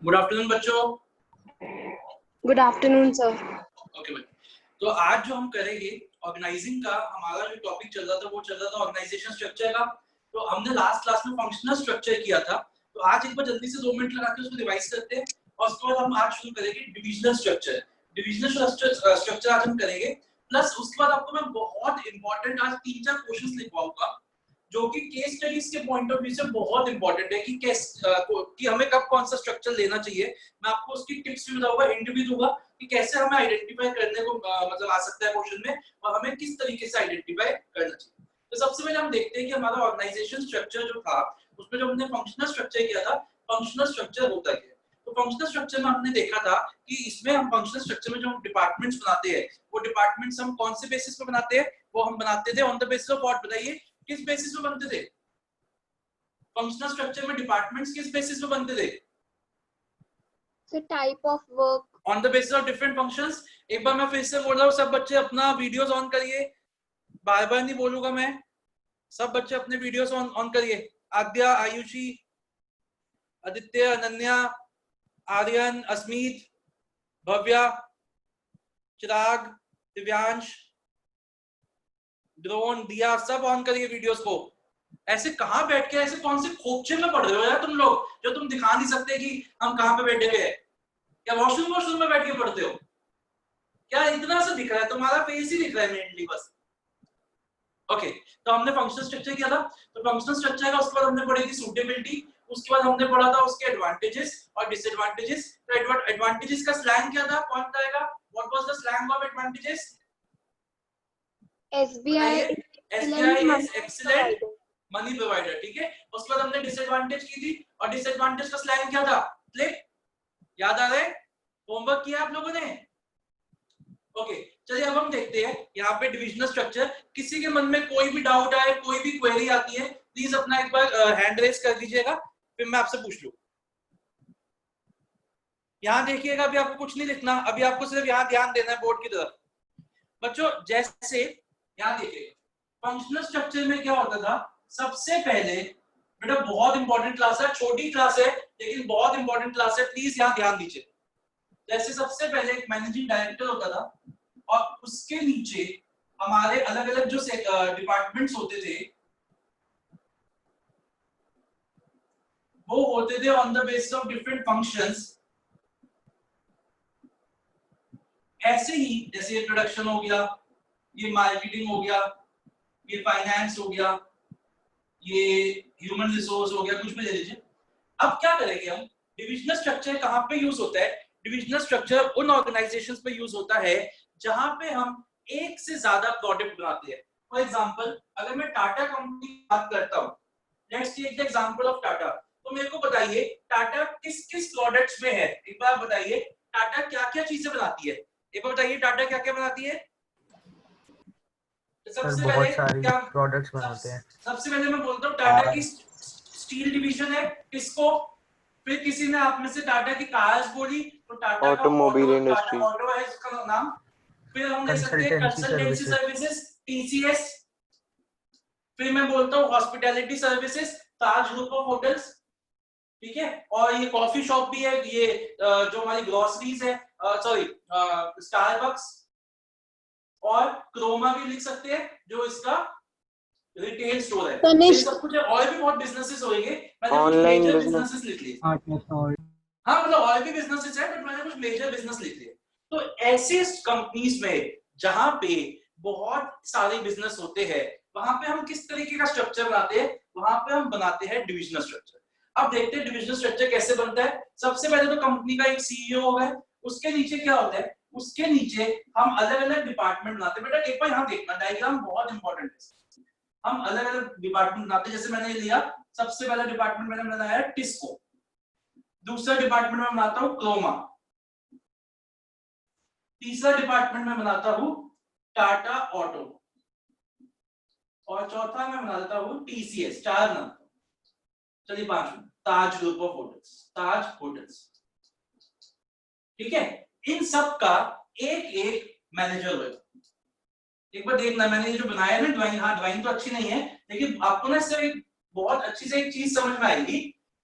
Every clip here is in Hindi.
गुड आफ्टरनून बच्चों। Good afternoon sir. ओके भाई, तो आज जो हम करेंगे ऑर्गेनाइजिंग का, हमारा जो टॉपिक चल रहा था वो चल रहा था ऑर्गेनाइजेशन स्ट्रक्चर का। तो हमने लास्ट क्लास में फंक्शनल स्ट्रक्चर किया था, तो आज एक बार जल्दी से 2 मिनट लगा के उसको रिवाइज करते हैं और उसके बाद हम आज शुरू करेंगे डिविजनल स्ट्रक्चर। डिविजनल स्ट्रक्चर आज हम करेंगे, प्लस उसके बाद आपको मैं बहुत इंपॉर्टेंट आज 3-4 क्वेश्चंस लिखवाऊंगा जो कि केस स्टडीज के पॉइंट ऑफ व्यू से बहुत इंपॉर्टेंट है कि कि हमें कब कौन सा स्ट्रक्चर लेना चाहिए। मैं आपको उसकी टिप्स भी बताऊंगा, हिंट भी दूंगा कि कैसे हमें आइडेंटिफाई करने को मतलब आ सकता है क्वेश्चन में और हमें किस तरीके से आइडेंटिफाई करना चाहिए। तो सबसे पहले हम देखते हैं कि हमारा ऑर्गेनाइजेशन स्ट्रक्चर जो था उसमें जो हमने फंक्शनल स्ट्रक्चर किया था, फंक्शनल स्ट्रक्चर होता क्या है। तो फंक्शनल स्ट्रक्चर में हमने देखा था कि इसमें हम फंक्शनल स्ट्रक्चर में जो हम डिपार्टमेंट्स बनाते हैं वो डिपार्टमेंट्स हम कौन से बेसिस पे बनाते हैं, वो हम बनाते थे on the basis of what, बताइए किस बेसिस पे बनते थे। फंक्शनल स्ट्रक्चर में डिपार्टमेंट्स किस बेसिस पे बनते थे? Sir type of work on the basis of different functions. एक बार मैं फिर से बोल रहा हूँ, सब बच्चे अपना वीडियोस ऑन करिए, बार बार नहीं बोलूंगा मैं, सब बच्चे अपने वीडियोस ऑन करिए। आद्या, आयुषी, आदित्य, अनन्या, आर्यन, अस्मित, भव्या, चिराग, दिव्यांश, ड्रोन, दिया, सब ऑन करिए वीडियोस को। ऐसे कहां बैठ के, ऐसे कौन से खोपचे में पढ़ रहे हो यार तुम लोग, जो तुम दिखा नहीं सकते कि हम कहां पे बैठे हुए हैं? क्या वॉशरूम में बैठ के पढ़ते हो क्या? इतना सा दिख रहा है, तुम्हारा फेस ही दिख रहा है मेनली बस। ओके, तो हमने फंक्शनल स्ट्रक्चर किया था। तो फंक्शनल स्ट्रक्चर का उसके बाद हमने पढ़ी थी सूटेबिलिटी, उसके बाद हमने पढ़ा था उसके एडवांटेजेस और डिसएडवांटेजेस। तो एडवांटेजेस का स्लैंग क्या था, कौन बताएगा? What was the slang of advantages? SBI is excellent money provider, ठीक है। उसके बाद हमने डिसएडवांटेज की थी और डिसएडवांटेज का स्लैंग क्या था? क्लिक, याद आ रहा है? होमवर्क किया आप लोगों ने? ओके, चलिए अब हम देखते हैं यहाँ पे डिविजनल स्ट्रक्चर। किसी के मन में कोई भी डाउट आए, कोई भी क्वेरी आती है, प्लीज अपना एक बार हैंड रेज कर दीजिएगा, फिर मैं आपसे पूछ लूं। यहाँ देखिएगा, अभी आपको कुछ नहीं लिखना, अभी आपको सिर्फ यहाँ ध्यान देना है बोर्ड की तरफ। बच्चों जैसे यहाँ देखिए फंक्शनल स्ट्रक्चर में क्या होता था, सबसे पहले, बेटा बहुत इंपॉर्टेंट क्लास है, छोटी क्लास है लेकिन बहुत इंपॉर्टेंट क्लास है, प्लीज यहाँ ध्यान दीजिए। जैसे सबसे पहले एक मैनेजिंग डायरेक्टर होता था और उसके नीचे हमारे अलग अलग जो डिपार्टमेंट्स होते थे वो होते थे on the basis of different functions. ऐसे ही जैसे ये प्रोडक्शन हो गया, ये मार्केटिंग हो गया, ये फाइनेंस हो गया, ये ह्यूमन रिसोर्स हो गया, कुछ भी ले लीजिए। अब क्या करेंगे हम, डिविजनल स्ट्रक्चर कहां पे यूज होता है? डिविजनल स्ट्रक्चर उन ऑर्गेनाइजेशंस पे यूज होता है जहां पे हम एक से ज्यादा प्रोडक्ट बनाते हैं। फॉर एग्जांपल अगर मैं टाटा कंपनी की बात करता हूं, let's take the example of Tata, तो मेरे को बताइए टाटा किस किस प्रोडक्ट्स में है, एक बार बताइए टाटा क्या क्या चीजें बनाती है, एक बार बताइए टाटा क्या क्या बनाती है। सबसे बहुत सारी क्या प्रोडक्ट्स बनाते हैं। सबसे पहले मैं बोलता हूँ टाटा की स्टील डिवीजन है, किसको? फिर किसी ने आप में से टाटा की कार्स बोली तो टाटा ऑटोमोबाइल इंडस्ट्री, ऑटो है इसका नाम। फिर हम ले सकते हैं कंसल्टेंसी सर्विसेज, टीसीएस। फिर मैं बोलता हूँ hospitality services, Taj Group of hotels, ठीक है। और ये कॉफी शॉप भी है, ये जो हमारी ग्रोसरीज है, सॉरी स्टारबक्स, और क्रोमा भी लिख सकते हैं जो इसका रिटेल स्टोर है। ये सब कुछ है, और भी बहुत बिजनेसेस होंगे, मैंने कुछ मेजर बिजनेसेस लिख लिए। हाँ मतलब और भी बिजनेसेस है बट मैंने कुछ मेजर बिजनेस लिख लिए। तो ऐसे कंपनीज में जहां पे बहुत सारे बिजनेस होते हैं वहां पे हम किस तरीके का स्ट्रक्चर बनाते हैं? वहां पे हम बनाते हैं डिविजनल स्ट्रक्चर। अब देखते हैं डिविजनल स्ट्रक्चर कैसे बनता है। सबसे पहले तो कंपनी का एक सीईओ होगा, उसके नीचे क्या होता है, उसके नीचे हम अलग अलग डिपार्टमेंट बनाते हैं। बेटा एक बार यहाँ देखना, डायग्राम बहुत इंपॉर्टेंट है। हम अलग अलग डिपार्टमेंट बनाते हैं, जैसे मैंने लिया सबसे पहला डिपार्टमेंट मैंने बनाया है टिस्को, दूसरा डिपार्टमेंट में बनाता हूं क्रोमा, तीसरा डिपार्टमेंट में बनाता हूं टाटा ऑटो, और चौथा मैं बना देता हूं टीसीएस, 4 नाम। चलिए 5 Taj Group of Hotels, Taj Hotels, ठीक है। इन सब का एक एक मैनेजर होगा। एक बार देखना, मैंने ये जो बनाया है ना ड्राइंग, हाँ ड्राइंग तो अच्छी नहीं है लेकिन आपको ना इससे बहुत अच्छी से एक चीज समझ में आएगी।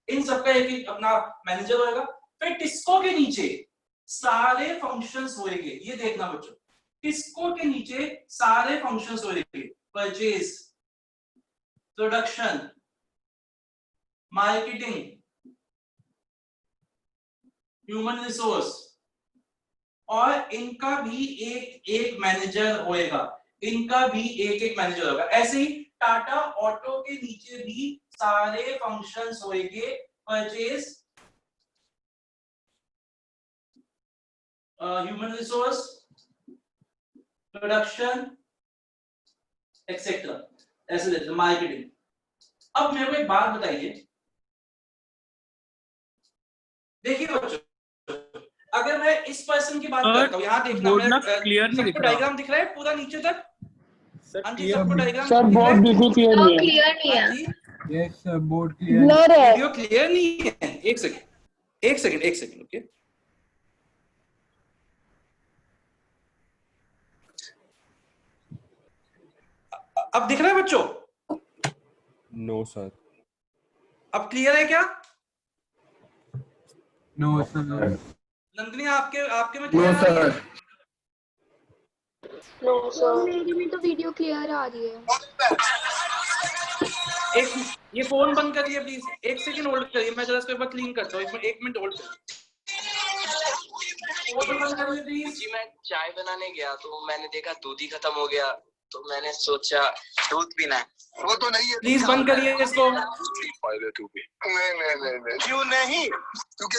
इन सबका एक एक अपना मैनेजर होगा, फिर टिस्को के नीचे सारे फंक्शंस होंगे, ये देखना बच्चों, टिस्को के नीचे सारे फंक्शंस होंगे, purchase, production, marketing, human resource, और इनका भी एक एक मैनेजर होएगा, इनका भी एक एक मैनेजर होगा। ऐसे ही टाटा ऑटो के नीचे भी सारे फंक्शंस होंगे, purchase, human resource, production, etcetera, ऐसे लेते मार्केटिंग। अब मेरे को एक बात बताइए, देखिए बच्चों, अगर मैं इस पर्सन की बात करता हूँ, यहाँ देखना, क्लियर नहीं दिख रहा, डायग्राम दिख रहा है पूरा नीचे तक? हाँ जी, सबको डायग्राम सर बोर्ड बिल्कुल क्लियर नहीं है। क्लियर नहीं हाँ है। जी, yes sir board clear blur है। वीडियो क्लियर नहीं है। एक सेकंड, ओके। अब दिख रहा है बच्चों? No sir. अब क्लियर है क्या? No sir. नंदिनी, आपके में क्लियर नो आ रही है? सर। नो सर, मेरी में तो वीडियो क्लियर आ रही है। एक, ये फोन बंद करिए प्लीज, एक सेकंड होल्ड करिए, मैं जरा इसको एक बार क्लीन करता हूँ, एक मिनट होल्ड करिए। फोन बंद करिए प्लीज। जी मैं चाय बनाने गया तो मैंने देखा दूध ही खत्म हो गया, तो मैंने सोचा दूध पीना है। वो तो नहीं है, प्लीज बंद करिए इसको। नहीं क्यों नहीं? क्योंकि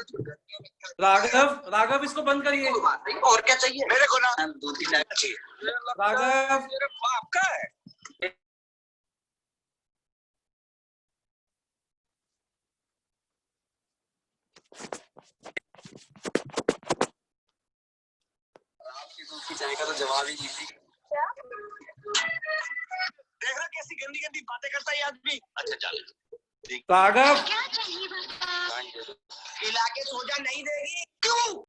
राघव इसको बंद करिए। और क्या चाहिए मेरे को? ना दूध की चाय चाहिए। राघव, मेरे बाप का है। आपकी दूध की चाय का तो जवाब ही नहीं। क्या देख रहा कैसी गंदी गंदी बातें करता है आदमी। अच्छा चल राघव, क्या चाहिए बता? इलाके सो जा, नहीं देगी क्यों?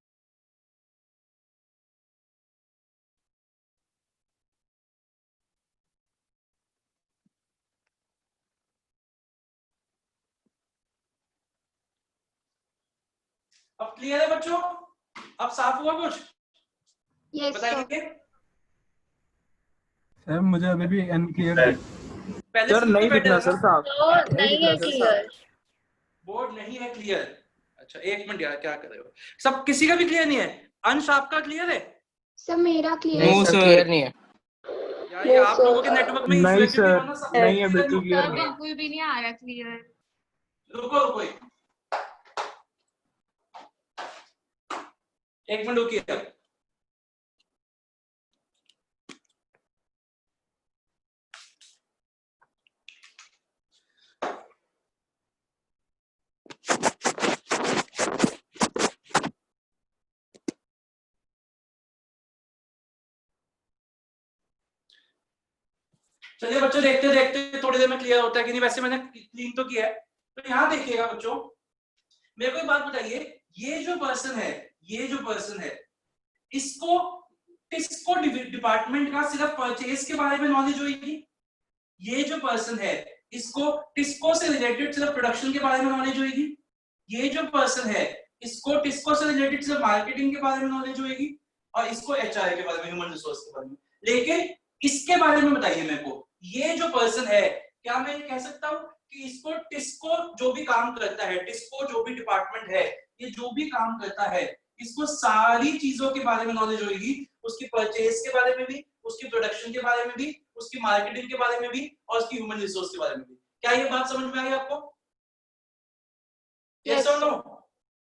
अब क्लियर है बच्चों? अब साफ हुआ कुछ? Yes sir. बताइए। सर मुझे अभी भी अनक्लियर है। पहले सर नहीं दिख रहा सर साहब, तो नहीं है क्लियर। बोर्ड नहीं है क्लियर। अच्छा एक मिनट यार, क्या कर रहे हो सब? किसी का भी क्लियर नहीं है? अंश आपका क्लियर है? सर मेरा क्लियर नो सर क्लियर नहीं है। यार ये आप लोगों के नेटवर्क में नहीं इशू है, सर, नहीं है, बिल्कुल क्लियर सर नहीं है। बिल्कुल भी नहीं आ रहा क्लियर। रुको एक मिनट रुकिए। चलिए बच्चों, देखते थोड़ी देर में क्लियर होता है कि नहीं। वैसे मैंने क्लीन तो किया है। तो यहाँ देखिएगा बच्चों, मेरे को एक बात बताइए, ये जो पर्सन है इसको डिपार्टमेंट का सिर्फ परचेज के बारे में नॉलेज होगी। ये जो पर्सन है इसको टिस्को से रिलेटेड सिर्फ प्रोडक्शन के बारे में नॉलेज होगी। ये जो पर्सन है इसको टिस्को से रिलेटेड सिर्फ मार्केटिंग के बारे में नॉलेज होगी, और इसको एचआर के बारे में, ह्यूमन रिसोर्स के बारे में। लेकिन इसके बारे में बताइए मेरे को, ये जो पर्सन है, क्या मैं कह सकता हूँ कि इसको टिस्को जो भी काम करता है, टिस्को जो भी डिपार्टमेंट है, ये जो भी काम करता है, इसको सारी चीजों के बारे में नॉलेज होगी, उसकी परचेज के बारे में भी, उसकी प्रोडक्शन के बारे में भी, उसकी मार्केटिंग के बारे में भी, और उसकी ह्यूमन रिसोर्स के बारे में भी। क्या ये बात समझ में आई आपको? यस और नो?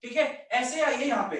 ठीक है, ऐसे आइए यहाँ पे।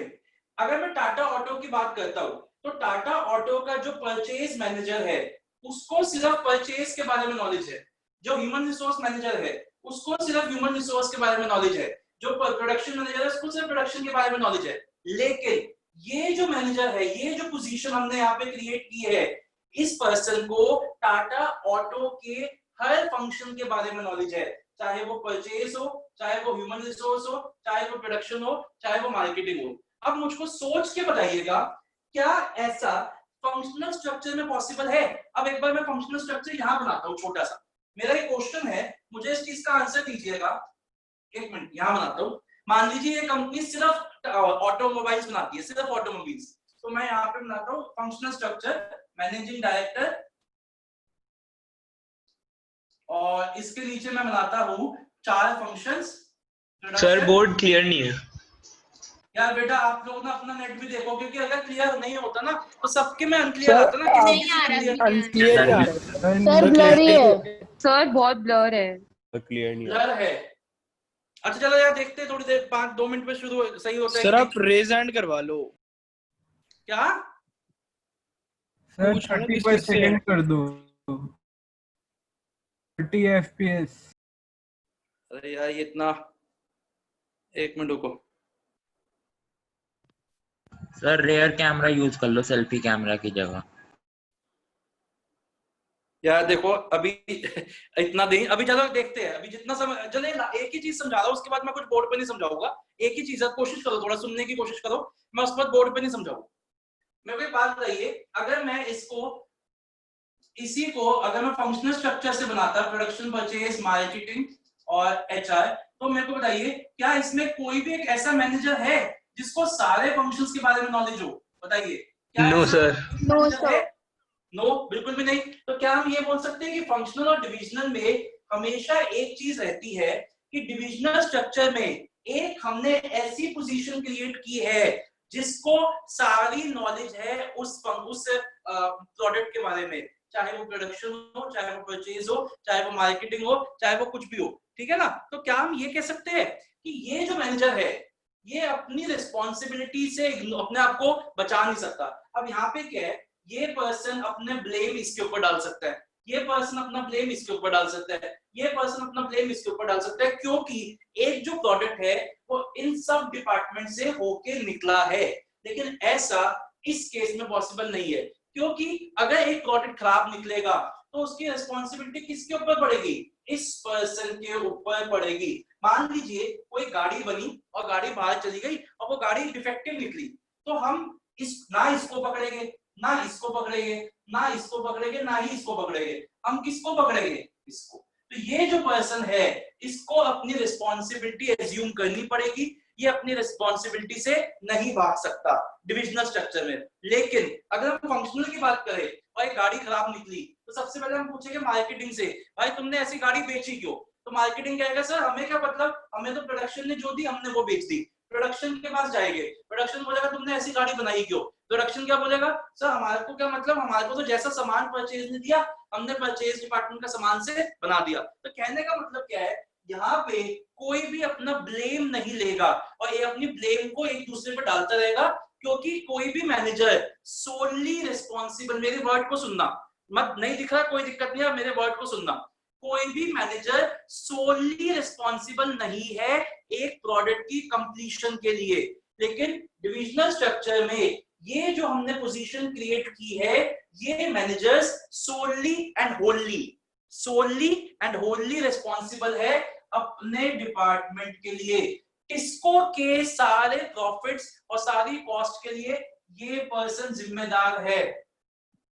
अगर मैं टाटा ऑटो की बात करता हूँ, तो टाटा ऑटो का जो परचेज मैनेजर है उसको सिर्फ परचेज के बारे में नॉलेज है। जो ह्यूमन रिसोर्स मैनेजर है उसको सिर्फ ह्यूमन रिसोर्स के बारे में नॉलेज है। जो प्रोडक्शन मैनेजर है उसको सिर्फ प्रोडक्शन के बारे में नॉलेज है। लेकिन ये जो मैनेजर है, ये जो पोजीशन हमने यहाँ पे क्रिएट की है, इस पर्सन को टाटा ऑटो के हर फंक्शन के बारे में नॉलेज है, चाहे वो परचेज हो, चाहे वो ह्यूमन रिसोर्स हो, चाहे वो प्रोडक्शन हो, चाहे वो मार्केटिंग हो। अब मुझको सोच के बताइएगा, क्या ऐसा फंक्शनल स्ट्रक्चर में पॉसिबल है? अब एक बार मैं फंक्शनल स्ट्रक्चर यहां बनाता हूं छोटा सा। मेरा एक क्वेश्चन है, मुझे इस चीज का आंसर दीजिएगा। एक मिनट यहां बनाता हूं। मान लीजिए ये कंपनी सिर्फ ऑटोमोबाइल्स बनाती है, सिर्फ ऑटोमोबाइल्स, तो मैं यहाँ पे बनाता हूँ फंक्शनल स्ट्रक्चर, मैनेजिंग डायरेक्टर, और इसके नीचे मैं बनाता हूँ 4 फंक्शंस। सर बोर्ड क्लियर नहीं है। यार बेटा आप लोग ना अपना नेट भी देखो, क्योंकि अगर क्लियर नहीं होता ना तो सबके में अनक्लियर आता ना, किसी नहीं आ रहा clear अनक्लियर आ रहा है सर ब्लरी है सर, बहुत ब्लर है। क्लियर नहीं आ रहा। ब्लर है। अच्छा चलो यार देखते हैं, थोड़ी देर 5-2 मिनट में शुरू सही होता है। सर आप रेज हैंड करवा लो। क्या सर पूछो ना 30 किस पर चीज़ से सेकंड है? कर दो, 30 FPS। अरे यार ये इतना, 1 मिनट रुको। सर रेयर कैमरा यूज कर लो सेल्फी कैमरा की जगह। यार देखो अभी इतना नहीं, अभी चलो देखते हैं, अभी जितना समझ चले, एक ही चीज समझा रहा हूँ, उसके बाद मैं कुछ बोर्ड पे नहीं समझाऊंगा। एक ही चीज है, कोशिश करो थोड़ा सुनने की कोशिश करो, मैं उसके बाद बोर्ड पे नहीं समझाऊंगा। मेरे को बात बताइए, अगर मैं इसी को अगर मैं फंक्शनल स्ट्रक्चर से बनाता, प्रोडक्शन, परचेज, मार्केटिंग और HR, तो मेरे को बताइए क्या इसमें कोई भी एक ऐसा मैनेजर है जिसको सारे फंक्शंस के बारे में नॉलेज हो? बताइए क्या? No sir. No sir. No, बिल्कुल भी नहीं। तो क्या हम ये बोल सकते हैं कि फंक्शनल और डिविजनल में हमेशा एक चीज रहती है कि डिविजनल स्ट्रक्चर में एक हमने ऐसी पोजीशन क्रिएट की है जिसको सारी नॉलेज है उस प्रोडक्ट के बारे में, चाहे वो प्रोडक्शन हो, चाहे वो परचेज हो, चाहे वो मार्केटिंग हो, चाहे वो कुछ भी हो, ठीक है ना? तो क्या हम ये कह सकते हैं कि ये जो मैनेजर है ये अपनी रिस्पॉन्सिबिलिटी से अपने आप को बचा नहीं सकता? अब यहाँ पे क्या है, ये पर्सन अपने ब्लेम इसके ऊपर डाल सकता है, ये पर्सन अपना ब्लेम इसके ऊपर डाल सकता है, ये पर्सन अपना ब्लेम इसके ऊपर डाल सकता है, क्योंकि एक जो प्रोडक्ट है वो इन सब डिपार्टमेंट से होके निकला है। लेकिन ऐसा इस केस में पॉसिबल नहीं है, क्योंकि अगर एक प्रोडक्ट खराब निकलेगा तो उसकी रिस्पॉन्सिबिलिटी किसके ऊपर पड़ेगी? इस पर्सन के ऊपर पड़ेगी। मान लीजिए कोई गाड़ी बनी और गाड़ी बाहर चली गई और वो गाड़ी डिफेक्टिव निकली, तो हम ना इसको पकड़ेगे, ना इसको पकड़ेगे, ना इसको पकड़ेगे, ना ही इसको पकड़ेगे, हम किसको पकड़ेगे? इसको। तो ये जो पर्सन है इसको अपनी रिस्पॉन्सिबिलिटी एज्यूम करनी पड़ेगी, ये अपनी रिस्पॉन्सिबिलिटी से नहीं भाग सकता डिविजनल स्ट्रक्चर में। लेकिन अगर हम फंक्शनल की बात करें और एक गाड़ी खराब निकली तो सबसे पहले हम पूछेंगे मार्केटिंग से, भाई तुमने ऐसी गाड़ी बेची क्यों? तो मार्केटिंग कहेगा सर हमें क्या मतलब, हमें तो प्रोडक्शन ने जो दी हमने वो बेच दी। प्रोडक्शन के पास जाएंगे, प्रोडक्शन बोलेगा तुमने ऐसी गाड़ी बनाई क्यों? प्रोडक्शन क्या बोलेगा, सर हमारे को क्या मतलब, हमारे को तो जैसा सामान परचेज ने दिया हमने परचेज डिपार्टमेंट का सामान से बना दिया। तो कहने का मतलब क्या है, यहाँ पे कोई भी अपना ब्लेम नहीं लेगा और ये अपनी ब्लेम को एक दूसरे पर डालता रहेगा, क्योंकि कोई भी मैनेजर सोली रिस्पॉन्सिबल, मेरे वर्ड को सुनना मत, नहीं दिख रहा कोई दिक्कत नहीं है, मेरे वर्ड को सुनना, कोई भी मैनेजर सोली रिस्पॉन्सिबल नहीं है एक प्रोडक्ट की कंप्लीशन के लिए। लेकिन डिविजनल स्ट्रक्चर में ये जो हमने पोजीशन क्रिएट की है, ये managers solely and wholly responsible है अपने डिपार्टमेंट के लिए। टिस्को के सारे प्रॉफिट्स और सारी कॉस्ट के लिए ये पर्सन जिम्मेदार है,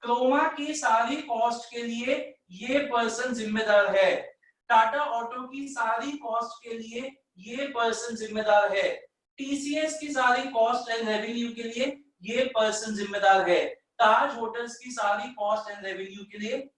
क्रोमा की सारी कॉस्ट के लिए ये पर्सन जिम्मेदार है, टाटा ऑटो की सारी कॉस्ट के लिए ये पर्सन जिम्मेदार है, TCS की सारी कॉस्ट एंड रेवेन्यू के लिए ये पर्सन जिम्मेदार है, ताज होटल्स की सारी कॉस्ट एंड रेवेन्यू के लिए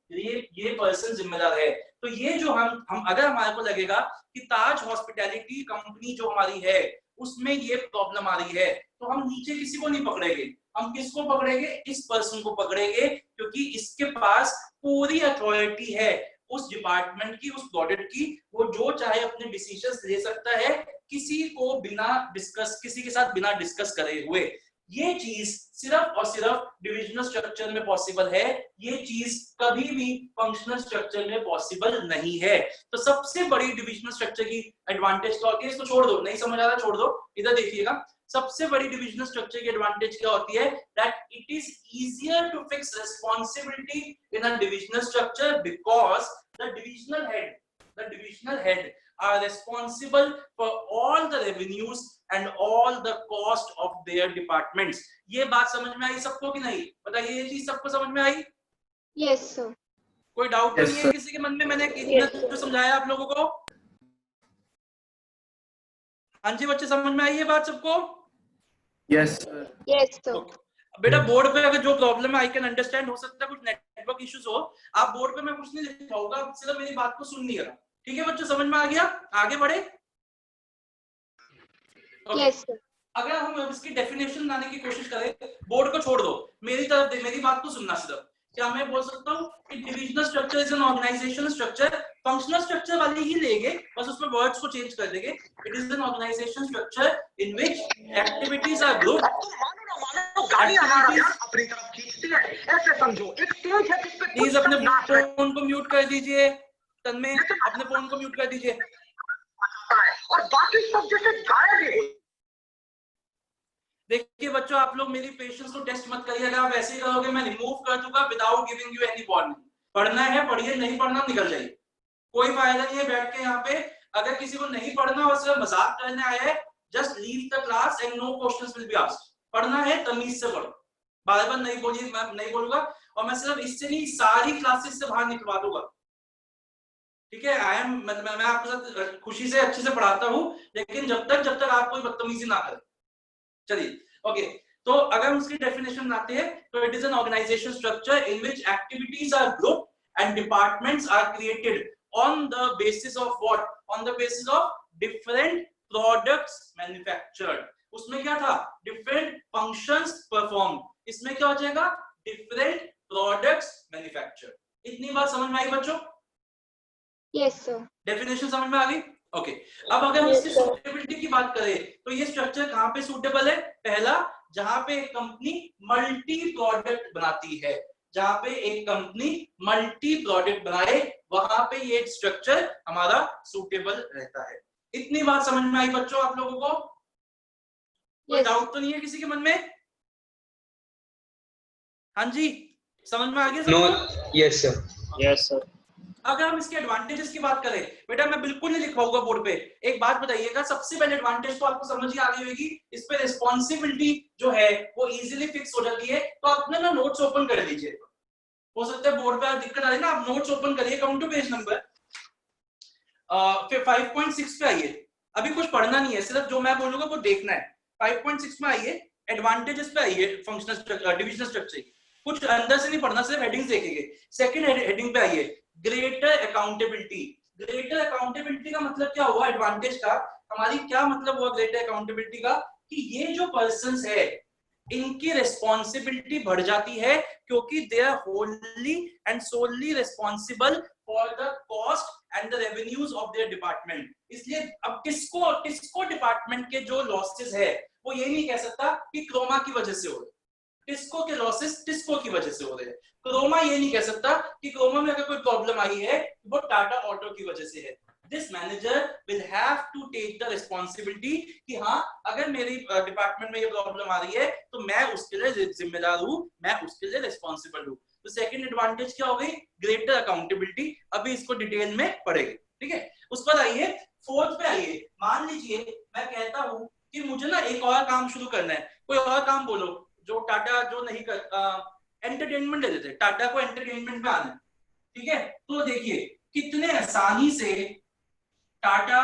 ये पर्सन जिम्मेदार है। तो ये जो हम अगर हमारे को लगेगा कि ताज हॉस्पिटैलिटी कंपनी जो हमारी है उसमें ये प्रॉब्लम आ रही है, तो हम नीचे किसी को नहीं पकड़ेंगे, हम किसको पकड़ेंगे? इस पर्सन को पकड़ेंगे, क्योंकि इसके पास पूरी अथॉरिटी है उस डिपार्टमेंट की, उस प्रोडक्ट की, वो जो चाहे अपने डिसीजंस ले सकता है किसी के साथ बिना डिस्कस करे हुए। ये चीज सिर्फ और सिर्फ डिविजनल स्ट्रक्चर में पॉसिबल है, ये चीज कभी भी फंक्शनल स्ट्रक्चर में पॉसिबल नहीं है। तो सबसे बड़ी डिविजनल स्ट्रक्चर की एडवांटेज क्या होती है? इसको छोड़ दो, नहीं समझ आ रहा छोड़ दो, इधर देखिएगा। सबसे बड़ी डिविजनल स्ट्रक्चर की एडवांटेज क्या होती है? That it is easier to fix responsibility in a divisional structure because the divisional head are responsible for all the revenues and all the cost of their departments। ये बात समझ में आई सबको कि नहीं? बताइए ये चीज सबको समझ में आई? Yes sir. कोई डाउट नहीं है किसी के मन में? मैंने इतना जो समझाया आप लोगों को, हाँ जी बच्चे, समझ में आई ये बात सबको? Yes. Yes, sir. बेटा बोर्ड पे अगर जो प्रॉब्लम है आई कैन अंडरस्टैंड, हो सकता है कुछ नेटवर्क इश्यूज हो, आप बोर्ड पे मैं कुछ नहीं लिखा होगा, सिर्फ मेरी बात को सुननी है। ठीक है बच्चों, समझ में आ गया? आगे बढ़े। Yes, sir. अगर हम इसकी डेफिनेशन लाने की कोशिश करें, बोर्ड को छोड़ दो, मेरी तरफ मेरी बात को सुनना सिर्फ। क्या मैं बोल सकता हूँ कि divisional structure is an organisational structure, functional structure वाली ही लेंगे, बस उसमें वर्ड्स को चेंज कर देंगे। It is an organisation structure in which activities are grouped. Please अपने फोन को म्यूट कर दीजिए, तन्मय अपने फोन को म्यूट कर दीजिए। और बाकी सब जैसे गायब है। देखिए बच्चों, आप लोग मेरी पेशेंस को टेस्ट मत करिए, अगर आप ऐसे ही करोगे मैं रिमूव कर दूंगा without giving you any warning. पढ़ना है पढ़िए, नहीं पढ़ना निकल जाइए, कोई फायदा नहीं है बैठ के यहाँ पे। अगर किसी को नहीं पढ़ना और सिर्फ मजाक करने आया है, just leave the class and no questions will be asked. पढ़ना है तमीज से पढ़ो, बार बार नहीं बोलिए, मैं नहीं बोलूंगा, और मैं सिर्फ इससे नहीं सारी क्लासेस से बाहर निकलवा दूंगा। ठीक है, मैं आपके साथ खुशी से अच्छे से पढ़ाता हूँ, लेकिन जब तक आप कोई बदतमीजी ना करें। चलिए ओके, तो अगर हम इसकी डेफिनेशन लाते हैं तो it is an organisation structure in which activities are grouped and departments are created on the basis of what, on the basis of different products manufactured. उसमें क्या था, डिफरेंट फंक्शंस परफॉर्म, इसमें क्या हो जाएगा, डिफरेंट प्रोडक्ट्स मैन्युफैक्चर्ड। इतनी बात समझ में आई बच्चों? Yes, sir. डेफिनेशन समझ में आ गई? ओके, अब अगर हम इसकी सूटेबिलिटी की बात करें तो ये स्ट्रक्चर कहां पे सूटेबल है? पहला, जहां पे एक कंपनी मल्टी प्रोडक्ट बनाती है, जहां पे एक कंपनी मल्टी प्रोडक्ट बनाए वहां पे ये स्ट्रक्चर हमारा सूटेबल रहता है। इतनी बात समझ में आई बच्चों आप लोगों को? कोई डाउट तो नहीं है किसी के मन में? हाँ जी, समझ में आ गया? No, yes sir, yes sir. अगर हम इसके एडवांटेजेस की बात करें, बेटा मैं बिल्कुल नहीं लिखवाऊंगा बोर्ड पे, एक बात बताइएगा, सबसे पहले एडवांटेज तो आपको समझ ही आ गई होगी, इस पे रिस्पॉन्सिबिलिटी जो है वो इजीली फिक्स हो जाती है। तो आपने ना नोट्स ओपन कर लीजिए, हो सकता है बोर्ड पे दिक्कत आ रही ना, आप नोट्स ओपन करिए, कम टू पेज नंबर 5.6 पे आइए। अभी कुछ पढ़ना नहीं है, सिर्फ जो मैं बोलूंगा वो देखना है। 5.6 में आइए, एडवांटेजेस पे आइए, फंक्शनल स्ट्रक्चर, डिविजनल स्ट्रक्चर, कुछ अंदर से नहीं पढ़ना, सिर्फ हेडिंग्स देखेंगे। सेकंड हेडिंग पे आइए, ग्रेटर अकाउंटेबिलिटी। ग्रेटर अकाउंटेबिलिटी का मतलब क्या हुआ, एडवांटेज का हमारी क्या मतलब हुआ ग्रेटर अकाउंटेबिलिटी का, कि ये जो पर्संस है इनकी रिस्पॉन्सिबिलिटी बढ़ जाती है, क्योंकि they are wholly and solely responsible for the cost and the revenues of their department. इसलिए अब टिस्को डिपार्टमेंट के जो लॉसेस है वो ये नहीं कह सकता कि क्रोमा की वजह से हो रहे, टिस्को के लॉसेस टिस्को की वजह से हो रहे हैं। क्रोमा ये नहीं कह सकता कि क्रोमा में अगर कोई प्रॉब्लम आई है वो टाटा ऑटो की वजह से है। This manager will have to take the responsibility कि हाँ, अगर मेरी डिपार्टमेंट में ये प्रॉब्लम आ रही है तो मैं उसके लिए जिम्मेदार हूँ, मैं उसके लिए रिस्पॉन्सिबल हूँ। तो सेकंड एडवांटेज क्या हो गई, ग्रेटर अकाउंटेबिलिटी। अभी इसको डिटेल में पढ़ेंगे, ठीक है। उस पर आइए, फोर्थ पे आइए। मान लीजिए मैं कहता हूँ कि मुझे ना एक और काम शुरू करना है, कोई और काम बोलो जो टाटा जो नहीं कर, एंटरटेनमेंट ले देते, टाटा को एंटरटेनमेंट में आना है, ठीक है। तो देखिए कितने आसानी से टाटा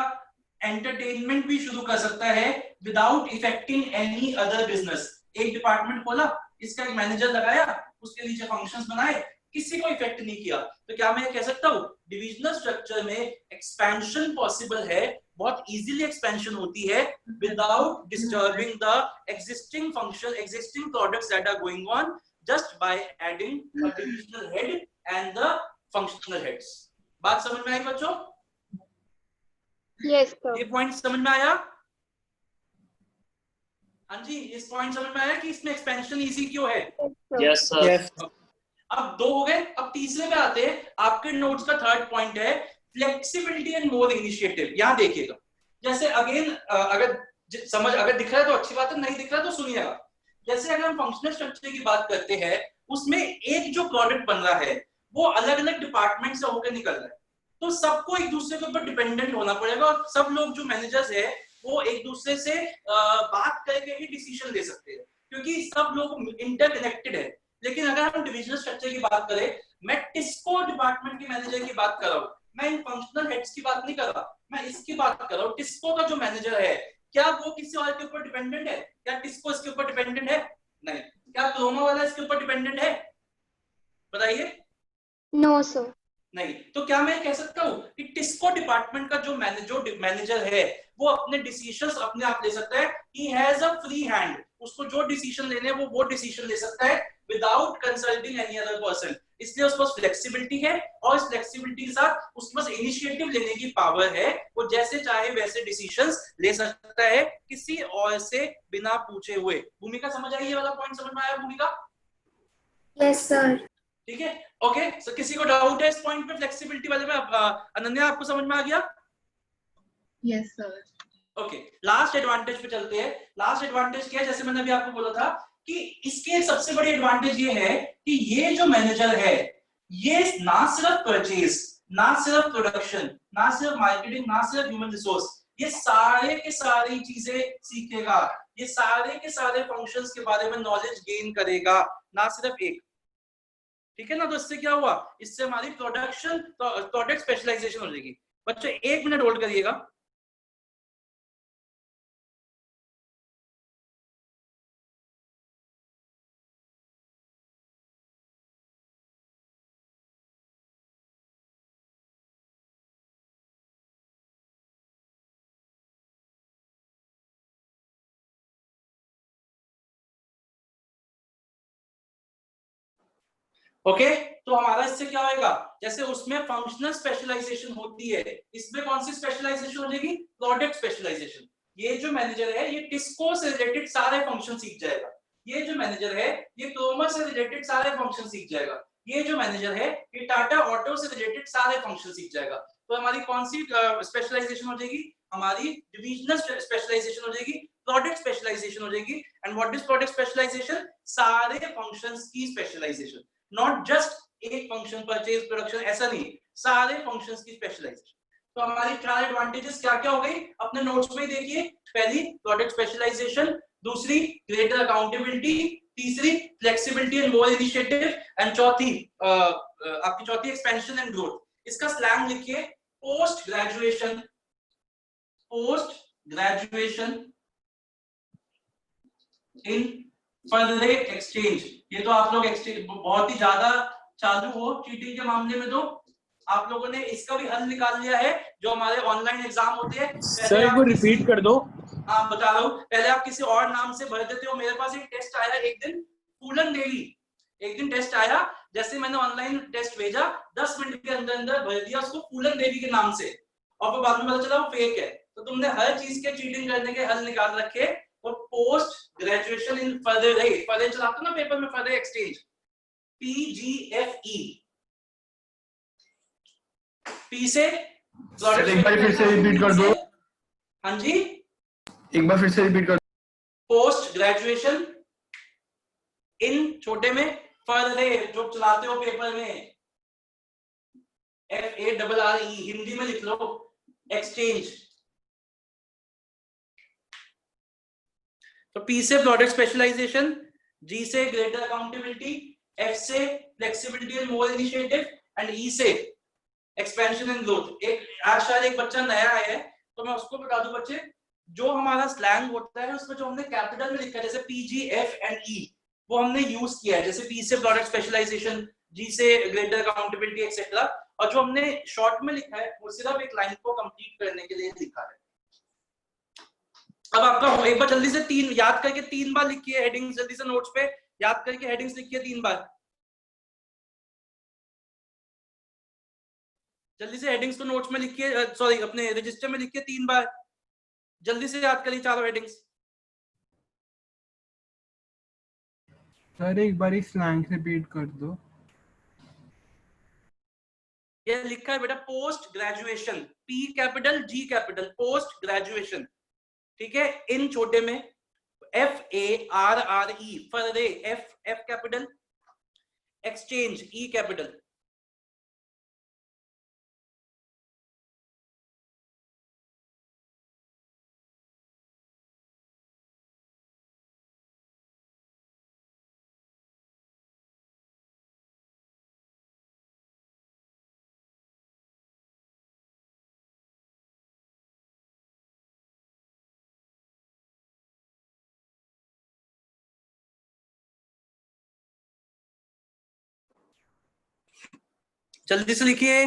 एंटरटेनमेंट भी शुरू कर सकता है without affecting any other business. एक डिपार्टमेंट खोला, इसका एक मैनेजर लगाया, उसके नीचे फंक्शंस बनाए, किसी को इफेक्ट नहीं किया। तो क्या मैं कह सकता हूँ डिविजनल स्ट्रक्चर में एक्सपेंशन पॉसिबल है, बहुत इजीली एक्सपेंशन होती है without disturbing the existing function, existing products that are going on, just by adding a divisional head and the functional heads. बात समझ में आई बच्चों? Yes, sir. ये पॉइंट समझ में आया? हाँ जी, इस पॉइंट समझ में आया कि इसमें एक्सपेंशन इजी क्यों है? Yes sir. अब दो हो गए, अब तीसरे पे आते हैं। आपके नोट्स का थर्ड पॉइंट है फ्लेक्सिबिलिटी एंड मोर इनिशिएटिव। यहां देखिएगा, जैसे अगेन अगर समझ अगर दिख रहा है तो अच्छी बात है, नहीं दिख रहा है तो सुनिएगा। जैसे अगर हम फंक्शनल स्ट्रक्चर की बात करते हैं, उसमें एक जो प्रोडक्ट बन रहा है वो अलग अलग डिपार्टमेंट से होकर निकल रहा है, तो सबको एक दूसरे के ऊपर डिपेंडेंट होना पड़ेगा, और सब लोग जो मैनेजर्स है वो एक दूसरे से बात करके ही डिसीजन ले सकते हैं, क्योंकि सब लोग इंटरकनेक्टेड है। लेकिन अगर हम डिविजनल स्ट्रक्चर की बात करें, मैं टिस्को डिपार्टमेंट के मैनेजर की बात कर रहा हूँ, मैं इन फंक्शनल हेड्स की बात नहीं कर रहा, मैं इसकी बात कर रहा हूँ। टिस्को का जो मैनेजर है, क्या वो किसी और के ऊपर डिपेंडेंट है? क्या टिस्को इसके ऊपर डिपेंडेंट है? नहीं। क्या क्रोमा वाला इसके ऊपर डिपेंडेंट है? बताइए। No, sir. नहीं। तो क्या मैं कह सकता हूँ कि टिस्को डिपार्टमेंट का जो मैनेजर है वो अपने डिसीजंस अपने आप ले सकता है। He has a free hand, उसको जो डिसीजन लेने हैं वो डिसीजन ले सकता है without consulting any other person. इसलिए उसके पास फ्लेक्सिबिलिटी है और इस फ्लेक्सिबिलिटी के साथ उसके पास इनिशिएटिव लेने की पावर है। वो जैसे चाहे वैसे डिसीजंस ले सकता है किसी और से बिना पूछे हुए। भूमिका समझ आई? ये वाला पॉइंट समझ में आया भूमिका? Yes, sir. ठीक है, ओके। सो किसी को डाउट है इस पॉइंट पे फ्लेक्सिबिलिटी वाले में? अनन्या आपको समझ में आ गया? Yes, sir. Okay, last advantage पे चलते हैं। लास्ट एडवांटेज क्या है? जैसे मैंने अभी आपको बोला था कि इसके सबसे बड़ी एडवांटेज ये है कि ये जो मैनेजर है ये ना सिर्फ परचेज, ना सिर्फ प्रोडक्शन, ना सिर्फ मार्केटिंग, ना सिर्फ ह्यूमन रिसोर्स, ये सारे के सारी चीजें सीखेगा। ये सारे के सारे फंक्शंस के बारे में नॉलेज गेन करेगा, ना सिर्फ एक। ठीक है ना? तो इससे क्या हुआ? इससे हमारी प्रोडक्ट स्पेशलाइजेशन हो जाएगी। बच्चों 1 मिनट होल्ड करिएगा। ओके, तो हमारा इससे क्या होएगा? जैसे उसमें फंक्शनल स्पेशलाइजेशन होती है, इसमें कौन सी स्पेशलाइजेशन हो जाएगी? Product specialisation. ये जो मैनेजर है ये टिस्को से रिलेटेड सारे फंक्शन सीख जाएगा। ये जो मैनेजर है ये क्रोमा से रिलेटेड सारे फंक्शन सीख जाएगा। ये जो मैनेजर है ये टाटा ऑटो से रिलेटेड सारे फंक्शन सीख जाएगा। तो हमारी कौन सी स्पेशलाइजेशन हो जाएगी? हमारी डिविजनल स्पेशलाइजेशन हो जाएगी, प्रोडक्ट स्पेशलाइजेशन हो जाएगी। And what is product specialisation? सारे फंक्शंस की स्पेशलाइजेशन, नॉट जस्ट एक फंक्शन, परचेज, प्रोडक्शन, ऐसा नहीं, सारे फंक्शंस की स्पेशलाइजेशन। तो हमारी 4 एडवांटेजेस क्या क्या हो गई? अपने नोट्स में देखिए। पहली प्रोडक्ट स्पेशलाइजेशन, दूसरी ग्रेटर अकाउंटेबिलिटी, तीसरी flexibility and more initiative, and चौथी आपकी चौथी एक्सपेंशन एंड ग्रोथ। इसका स्लैंग लिखिए, post graduation. Post graduation in further exchange. ये तो आप लोग एक्सचेंज बहुत ही ज्यादा चालू हो चीटिंग के मामले में। तो आप लोगों ने इसका भी हल निकाल लिया है। जो हमारे ऑनलाइन एग्जाम होते हैं, सर एक बार रिपीट कर दो। हाँ बता रहा हूँ। पहले आप किसी और नाम से भर देते हो। मेरे पास एक टेस्ट आया एक दिन, फूलन देवी, एक दिन टेस्ट आया। जैसे मैंने ऑनलाइन टेस्ट भेजा, 10 मिनट के अंदर अंदर भर दिया उसको फूलन देवी के नाम से, और फिर बाद में पता चला वो फेक है। तो तुमने हर चीज के चीटिंग करने के हल निकाल रखे। और पोस्ट ग्रेजुएशन इन फर्दर चलाते ना पेपर में, फर्दर एक्सचेंज, PGFE। पी से सर एक बार फिर से रिपीट कर दो। हाँ जी, एक बार फिर से रिपीट कर दो। पोस्ट ग्रेजुएशन इन छोटे में, फर्दर जो चलाते हो पेपर में, FARRE, हिंदी में लिख लो एक्सचेंज। तो P से प्रोडक्ट स्पेशलाइजेशन, G से ग्रेटर अकाउंटेबिलिटी, F से flexibility and more initiative, and E से एक्सपेंशन एंड ग्रोथ। एक आज शायद एक बच्चा नया आया है तो मैं उसको बता दूं बच्चे, जो हमारा स्लैंग होता है उसमें जो हमने कैपिटल में लिखा है जैसे PG, F एंड E, वो हमने यूज किया है। जैसे P से प्रोडक्ट स्पेशलाइजेशन, G से ग्रेटर अकाउंटेबिलिटी एक्सेट्रा, और जो हमने शॉर्ट में लिखा है वो सिर्फ एक लाइन को कंप्लीट करने के लिए लिखा है। अब आपका एक बार जल्दी से 3 याद करके 3 बार लिखिए हेडिंग्स, जल्दी से नोट्स पे याद करके हेडिंग्स लिखिए 3 बार। जल्दी से हेडिंग्स को नोट्स में लिखिए, सॉरी अपने रजिस्टर में लिखिए 3 बार। जल्दी से याद करिए चारों हेडिंग्स। सर एक बार स्लैंग रिपीट कर दो। ये लिखा है बेटा, post graduation, P capital G capital, post graduation, ठीक है। इन छोटे में FARRE, further, F capital, exchange E capital, जल्दी से लिखिए।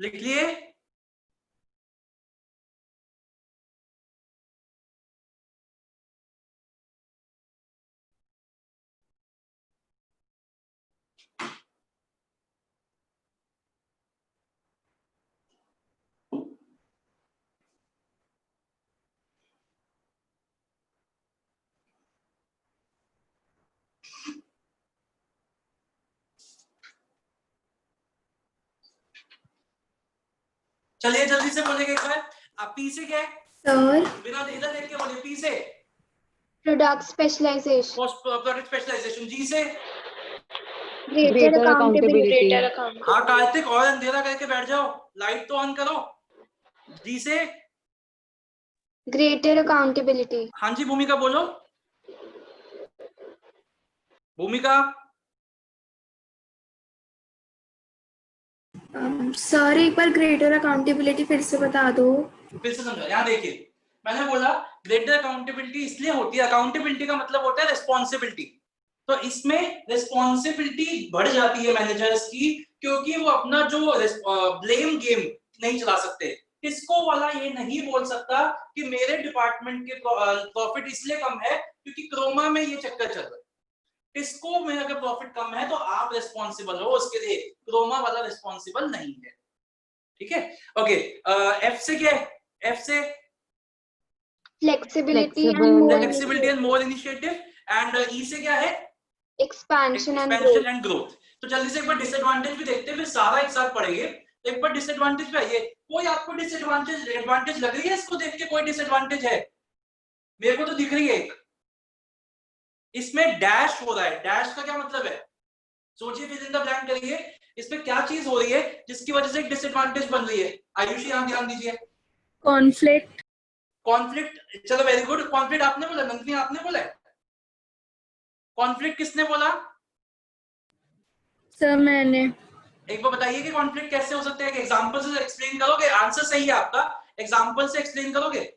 लिख लिए? चलिए जल्दी से बोलिए एक बार। आप पी से क्या है? सर, बिना इधर देख के बोलिए। पी से प्रोडक्ट स्पेशलाइजेशन, प्रोडक्ट स्पेशलाइजेशन। जी से ग्रेटर अकाउंटेबिलिटी, हाँ कार्तिक, और अंधेरा करके बैठ जाओ, लाइट तो ऑन करो। जी से ग्रेटर अकाउंटेबिलिटी। हाँ जी भूमिका बोलो। भूमिका सर एक बार ग्रेटर अकाउंटेबिलिटी फिर से बता दो। फिर से समझा। यहाँ देखिए, मैंने बोला ग्रेटर अकाउंटेबिलिटी इसलिए होती है, अकाउंटेबिलिटी का मतलब होता है रिस्पॉन्सिबिलिटी। तो इसमें रिस्पॉन्सिबिलिटी बढ़ जाती है मैनेजर्स की, क्योंकि वो अपना जो ब्लेम गेम नहीं चला सकते। टिस्को वाला ये नहीं बोल सकता कि मेरे डिपार्टमेंट के प्रॉफिट इसलिए कम है क्योंकि क्रोमा में ये चक्कर चल रहा है। टिस्को में अगर प्रॉफिट कम है तो आप रिस्पॉन्सिबल हो उसके लिए, क्रोमा वाला रिस्पॉन्सिबल नहीं है। ठीक है, ओके। एफ से क्या है? एफ से flexibility and more initiative. And E से क्या है? Expansion and growth. तो जल्दी से एक बार डिसएडवांटेज भी देखते हैं, फिर सारा एक साथ पढ़ेंगे। एक बार डिसएडवांटेज पे आइए। कोई आपको डिसएडवांटेज एडवांटेज लग रही है? इसको देख के कोई डिसएडवांटेज है? मेरे को तो दिख रही है एक। इसमें डैश हो रहा है। डैश का क्या मतलब है? सोचिए, फिर इन द ब्लैंक करिए। इसमें क्या चीज हो रही है जिसकी वजह से एक डिसएडवांटेज बन रही है? आयुषी यहाँ ध्यान दीजिए। कॉन्फ्लिक्ट। कॉन्फ्लिक्ट, चलो वेरी गुड। कॉन्फ्लिक्ट आपने बोला, नंदिनी आपने बोला। कॉन्फ्लिक्ट किसने बोला? सर मैंने। एक बार बताइए कि कॉन्फ्लिक्ट कैसे हो सकते हैं? एग्जांपल से एक्सप्लेन करोगे? आंसर सही है आपका, एग्जांपल से एक्सप्लेन करोगे?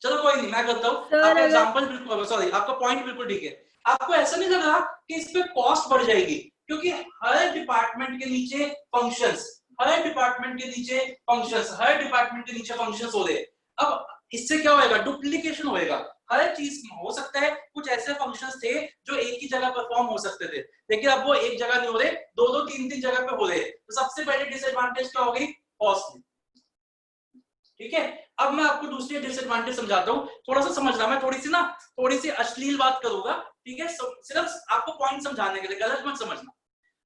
चलो कोई नहीं, मैं करता हूँ। आपका एग्जांपल बिल्कुल, सॉरी, आपका पॉइंट बिल्कुल ठीक है। आपको ऐसा नहीं लग रहा कि इस पे कॉस्ट बढ़ जाएगी? क्योंकि हर डिपार्टमेंट के नीचे फंक्शंस, हर डिपार्टमेंट के नीचे फंक्शंस, हर डिपार्टमेंट के नीचे फंक्शंस हो रहे। अब इससे क्या होएगा? डुप्लीकेशन होएगा। हर चीज हो सकता है कुछ ऐसे फंक्शंस थे जो एक ही जगह परफॉर्म हो सकते थे, लेकिन अब वो एक जगह नहीं हो रहे, दो दो तीन तीन जगह पे हो रहे। तो सबसे पहले डिसएडवांटेज क्या होगी? कॉस्ट। ठीक है, अब मैं आपको दूसरी डिसएडवांटेज समझाता हूँ। थोड़ा सा समझना, मैं थोड़ी सी अश्लील बात करूंगा। ठीक है, सिर्फ आपको पॉइंट समझाने के लिए, गलत मत समझना।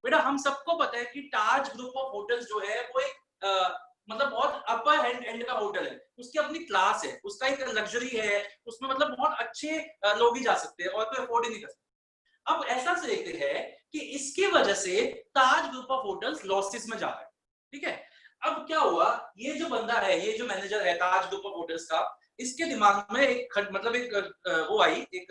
बेटा हम सबको पता है कि ताज ग्रुप ऑफ होटल्स जो है वो एक मतलब बहुत अपर एंड का होटल है। उसकी अपनी क्लास है, उसका एक लग्जरी है, उसमें मतलब बहुत अच्छे लोग ही जा सकते हैं और कोई अफोर्ड ही नहीं कर सकते। अब ऐसा से देखते हैं कि इसकी वजह से ताज ग्रुप ऑफ होटल्स लॉसेस में जा रहा है। ठीक है, अब क्या हुआ? ये जो बंदा है, ये जो मैनेजर है ताज ग्रुप ऑफ होटल्स का, इसके दिमाग में एक मतलब एक वो आई, एक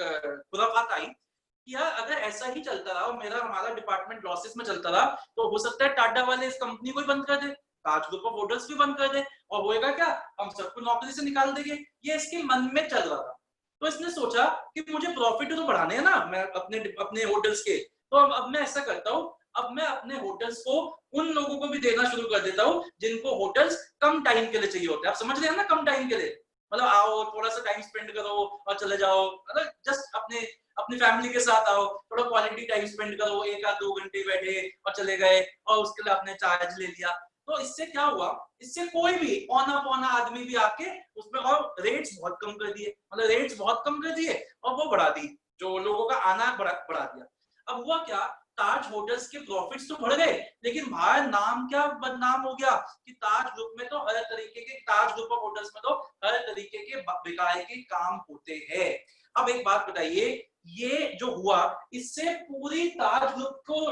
खुराफात आई कि यार अगर ऐसा ही चलता रहा और हमारा डिपार्टमेंट लॉसेस में चलता रहा तो हो सकता है टाटा वाले इस कंपनी को ही बंद कर दे, ताज ग्रुप ऑफ होटल्स भी बंद कर दे, और होएगा क्या? हम सबको नौकरी से निकाल देंगे। ये इसके मन में चल रहा था। तो इसने सोचा कि मुझे प्रॉफिट तो बढ़ाने हैं ना मैं अपने होटल्स के, तो अब मैं ऐसा करता हूँ, अब मैं अपने होटल्स को उन लोगों को भी देना शुरू कर देता हूँ जिनको होटल्स कम टाइम के लिए चाहिए होते हैं। आप समझ रहे हैं ना? कम टाइम के लिए मतलब आओ, थोड़ा सा टाइम स्पेंड करो और चले जाओ, मतलब जस्ट अपनी फैमिली के साथ आओ, थोड़ा क्वालिटी टाइम स्पेंड करो, 1 या 2 घंटे बैठे और चले गए और उसके लिए आपने चार्ज ले लिया। तो इससे क्या हुआ? इससे कोई भी औना आदमी भी आके उसमें और रेट्स बहुत कम कर दिए, मतलब रेट्स बहुत कम कर दिए और वो बढ़ा दी, जो लोगों का आना बढ़ा दिया। अब हुआ क्या? ताज होटल्स के प्रॉफिट्स तो बढ़ गए, लेकिन भाई नाम क्या बदनाम हो गया कि ताज ग्रुप में तो हर तरीके के, ताज ग्रुप ऑफ होटल्स में तो हर तरीके के बेकार के काम होते हैं। अब एक बात बताइए, ये जो हुआ इससे पूरी ताज ग्रुप को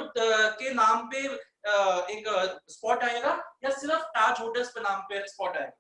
के नाम पे एक स्पॉट आएगा या सिर्फ ताज होटल्स पे नाम पे स्पॉट आएगा?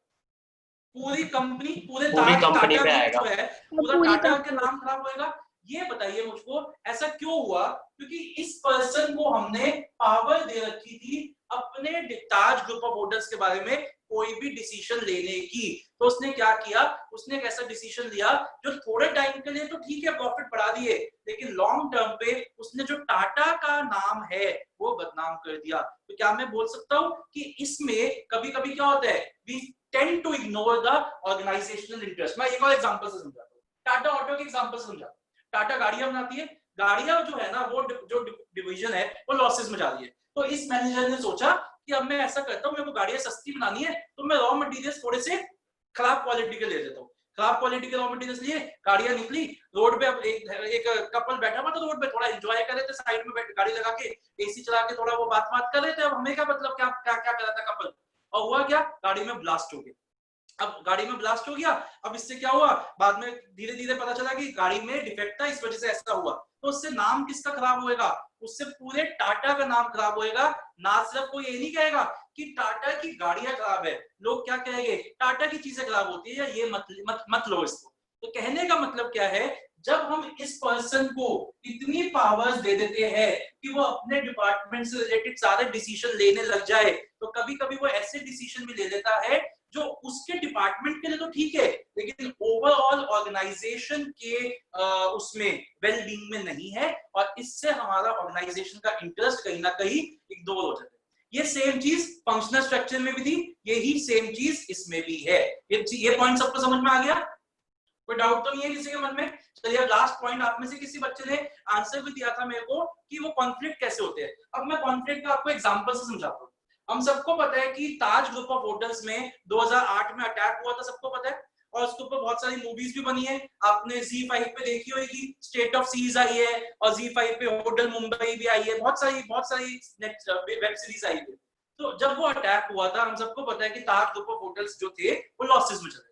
पूरी कंपनी, पूरे ताज कंपनी पे टाटा आएगा, जो है पूरा टाटा के नाम खराब होएगा। ये बताइए मुझको, ऐसा क्यों हुआ? क्योंकि इस पर्सन को हमने पावर दे रखी थी अपने ताज ग्रुप ऑफ होटल्स के बारे में कोई भी डिसीजन लेने की। तो उसने क्या किया, उसने एक ऐसा डिसीजन लिया जो थोड़े टाइम के लिए तो ठीक है प्रॉफिट बढ़ा दिए, लेकिन लॉन्ग टर्म पे उसने जो टाटा का नाम है वो बदनाम कर दिया। तो क्या मैं बोल सकता हूं कि इसमें कभी कभी क्या होता है, we tend to ignore the organisational interest. मैं एक और एग्जांपल से समझाता हूं, टाटा ऑटो के एग्जांपल से समझाता हूं। टाटा गाड़ियां बनाती है, गाड़ियां जो है ना वो जो डिवीजन है वो लॉसेस में जा रही है। तो इस मैनेजर ने सोचा कि अब मैं ऐसा करता हूं, मेरे को गाड़ियां सस्ती बनानी है तो मैं रॉ मटेरियल्स थोड़े से खराब क्वालिटी के ले लेता हूँ। खराब क्वालिटी के रॉ मटेरियल्स लिए, गाड़ियां निकली रोड पे। अब एक कपल बैठा हुआ था रोड पे, थोड़ा एंजॉय कर रहे थे, साइड में बैठ गाड़ी लगा के एसी चला के थोड़ा वो बात कर रहे थे। अब हमें क्या मतलब क्या क्या क्या कर रहा था कपल, और हुआ क्या, गाड़ी में ब्लास्ट हो गया। अब गाड़ी में ब्लास्ट हो गया, अब इससे क्या हुआ, बाद में धीरे धीरे पता चला कि गाड़ी में डिफेक्ट था, इस वजह से ऐसा हुआ। तो उससे नाम किसका खराब होएगा, उससे पूरे टाटा का नाम खराब होएगा। ना सिर्फ कोई ये नहीं कहेगा कि टाटा की गाड़ियां खराब है, लोग क्या कहेंगे, टाटा की चीजें खराब होती है, या ये मत लो इसको। तो कहने का मतलब क्या है, जब हम इस पर्सन को इतनी पावर्स दे देते हैं कि वो अपने डिपार्टमेंट से रिलेटेड सारे डिसीजन लेने लग जाए, तो कभी कभी वो ऐसे डिसीजन भी ले लेता है जो उसके डिपार्टमेंट के लिए तो ठीक है, लेकिन ओवरऑल ऑर्गेनाइजेशन के उसमें वेल बीइंग में नहीं है, और इससे हमारा ऑर्गेनाइजेशन का इंटरेस्ट कहीं ना कहीं इग्नोर हो जाता है। ये सेम चीज फंक्शनल स्ट्रक्चर में भी थी, यही सेम चीज इसमें भी है। ये पॉइंट सबको समझ में आ गया, कोई डाउट तो नहीं है किसी के मन में? चलिए लास्ट पॉइंट, आप में से किसी बच्चे ने आंसर भी दिया था मेरे को कि वो कॉन्फ्लिक्ट कैसे होते हैं। अब मैं कॉन्फ्लिक्ट का आपको एग्जांपल से समझाता हूँ। हम सबको पता है कि ताज ग्रुप ऑफ होटल्स में 2008 में अटैक हुआ था, सबको पता है, और उसके ऊपर बहुत सारी मूवीज भी बनी है। आपने Z5 पे देखी होगी, स्टेट ऑफ सीज आई है, और Z5 पे होटल मुंबई भी आई है, बहुत सारी वेब सीरीज आई है। तो जब वो अटैक हुआ था, हम सबको पता है कि ताज ग्रुप ऑफ होटल्स जो थे वो लॉसेस में चले गए।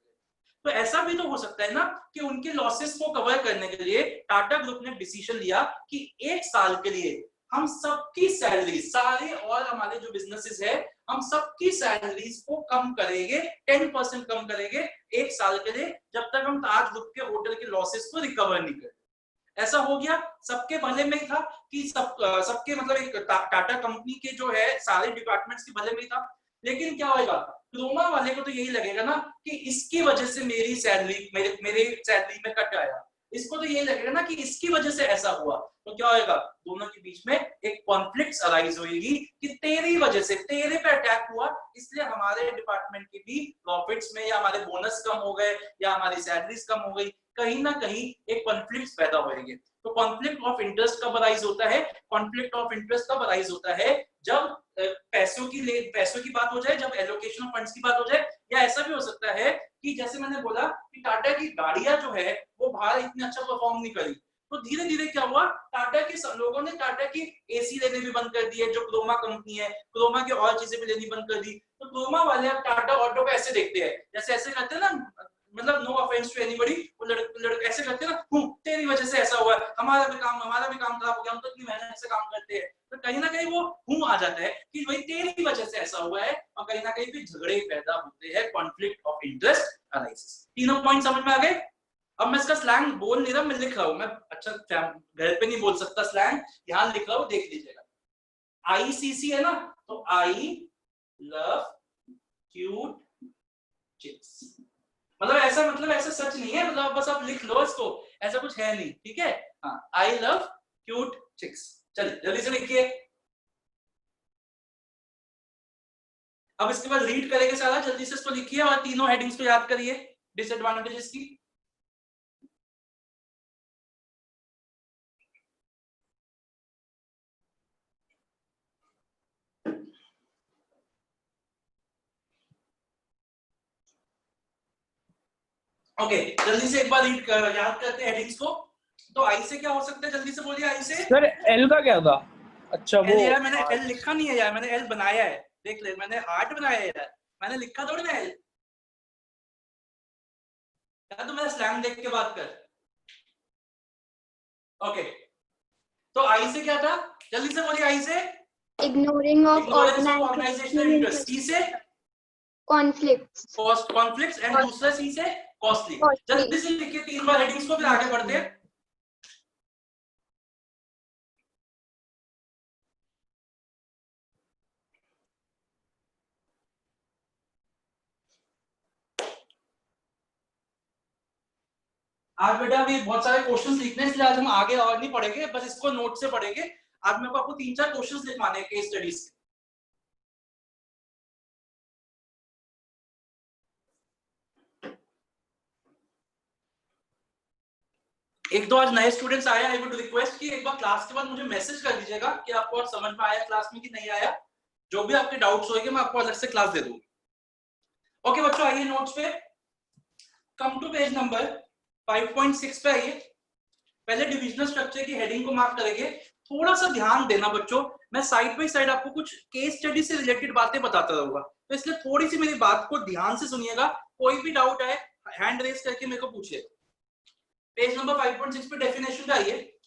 तो ऐसा भी तो हो सकता है ना कि उनके लॉसेस को कवर करने के लिए टाटा ग्रुप ने डिसीजन लिया कि एक साल के लिए हम सबकी सैलरी, सारे और हमारे जो बिजनेसेस है, हम सबकी सैलरीज को कम करेंगे, 10% कम करेंगे एक साल के लिए, जब तक हम ताज ग्रुप के होटल के लॉसेस को रिकवर नहीं करें। ऐसा हो गया, सबके भले में ही था कि सबके मतलब एक टाटा कंपनी के जो है सारे डिपार्टमेंट्स के भले में ही था। लेकिन क्या होगा, क्रोमा वाले को तो यही लगेगा ना कि इसकी वजह से मेरी सैलरी मेरे सैलरी में कट आया, इसको तो यही लगेगा ना कि इसकी वजह से ऐसा हुआ। तो क्या होएगा, दोनों के बीच में एक कॉन्फ्लिक्ट अराइज होगी कि तेरी वजह से, तेरे पे अटैक हुआ, इसलिए हमारे डिपार्टमेंट की भी प्रॉफिट्स में या हमारे बोनस कम हो गए या हमारी सैलरीज कम हो गई, कहीं ना कहीं एक कॉन्फ्लिक्ट पैदा होएंगे। तो कॉन्फ्लिक्ट ऑफ इंटरेस्ट कब अराइज होता है, कॉन्फ्लिक्ट ऑफ इंटरेस्ट कब अराइज होता है, जब पैसों की बात हो जाए, जब एलोकेशन ऑफ फंड्स की बात हो जाए, या ऐसा भी हो सकता है कि जैसे मैंने बोला कि टाटा की गाड़ियां जो है वो बाहर इतनी अच्छा परफॉर्म नहीं करी, तो धीरे धीरे क्या हुआ, टाटा के लोगों ने टाटा की एसी लेने भी बंद कर दिए, जो क्रोमा कंपनी है, क्रोमा की और चीजें भी लेनी बंद कर दी। तो क्रोमा वाले अब टाटा ऑटो को ऐसे देखते हैं, जैसे ऐसे करते हैं ना, मतलब नो ऑफेंस टू एनीबॉडी, वो लड़के ऐसे करते हैं ना, तेरी वजह से ऐसा हुआ, हमारा भी काम खराब हो गया, हम तो इतनी मेहनत से काम करते हैं। तो कहीं ना कहीं वो आ जाता है कि भाई तेरी वजह से ऐसा हुआ है, और कहीं ना कहीं भी झगड़े पैदा होते हैं, कॉन्फ्लिक्ट ऑफ इंटरेस्ट अराइजेस। तीनों पॉइंट समझ में आ गए? अब मैं इसका स्लैंग बोल नहीं रहा, मैं लिख रहा हूं, मैं अच्छा घर पे नहीं बोल सकता स्लैंग, यहां लिख रहा हूं, देख लीजिएगा। ICC है ना, तो आई लव क्यूट चिक्स, मतलब ऐसा सच नहीं है, मतलब बस आप लिख लो इसको, ऐसा कुछ है नहीं, ठीक है। हाँ, आई लव क्यूट चिक्स। चलिए जल्दी से लिखिए। अब इसके बाद रीड करेंगे सारा, जल्दी से इसको लिखिए और तीनों हेडिंग्स को याद करिए, डिसएडवांटेजेस की। ओके, जल्दी से एक बार रीड याद करते हैं हेडिंग्स को। तो आई से क्या हो सकता है, जल्दी से बोलिए। आई से सर एल का क्या था? अच्छा वो यार मैंने एल लिखा नहीं है यार, मैंने एल बनाया है, देख ले, मैंने हार्ट बनाया है यार, मैंने लिखा थोड़ी ना एल यार, तो मेरा स्लैंग देख के बात कर। ओके, तो आई से क्या था, जल्दी से बोलिए। आई से ignoring of ऑर्गेनाइजेशनल इंटरेस्ट, सी से conflicts, कॉन्फ्लिक्ट्स, एंड दूसरा सी से कॉस्टली। जल्दी से लिखिए 3 बार हेडिंग्स को, फिर आगे बढ़ते हैं। आज बेटा अभी बहुत सारे क्वेश्चंस लिखने हैं, इसलिए आज हम आगे और नहीं पढ़ेंगे, बस इसको नोट से पढ़ेंगे। आज मेरे को आपको 3-4 क्वेश्चंस लिखवाने हैं केस स्टडीज के। एक तो आज नए स्टूडेंट्स आए, आई वुड रिक्वेस्ट कि एक बार क्लास के बाद मुझे मैसेज कर दीजिएगा कि आपको और समझ में आया क्लास में कि नहीं आया। जो भी आपके डाउट्स होंगे मैं आपको अलग से क्लास दे दूंगा। ओके बच्चों, आइए नोट्स पे। कम टू पेज नंबर 5.6 पे आइए। पहले डिविजनल स्ट्रक्चर की हेडिंग को मार्क करेंगे। थोड़ा सा ध्यान देना बच्चों, मैं साइड बाय साइड आपको कुछ केस स्टडी से रिलेटेड बातें बताता रहूंगा, तो इसलिए थोड़ी सी मेरी बात को ध्यान से सुनिएगा। कोई भी डाउट है हैंड रेज करके मेरे को पूछिए। पेज नंबर 5.6 पे डेफिनेशन आइए,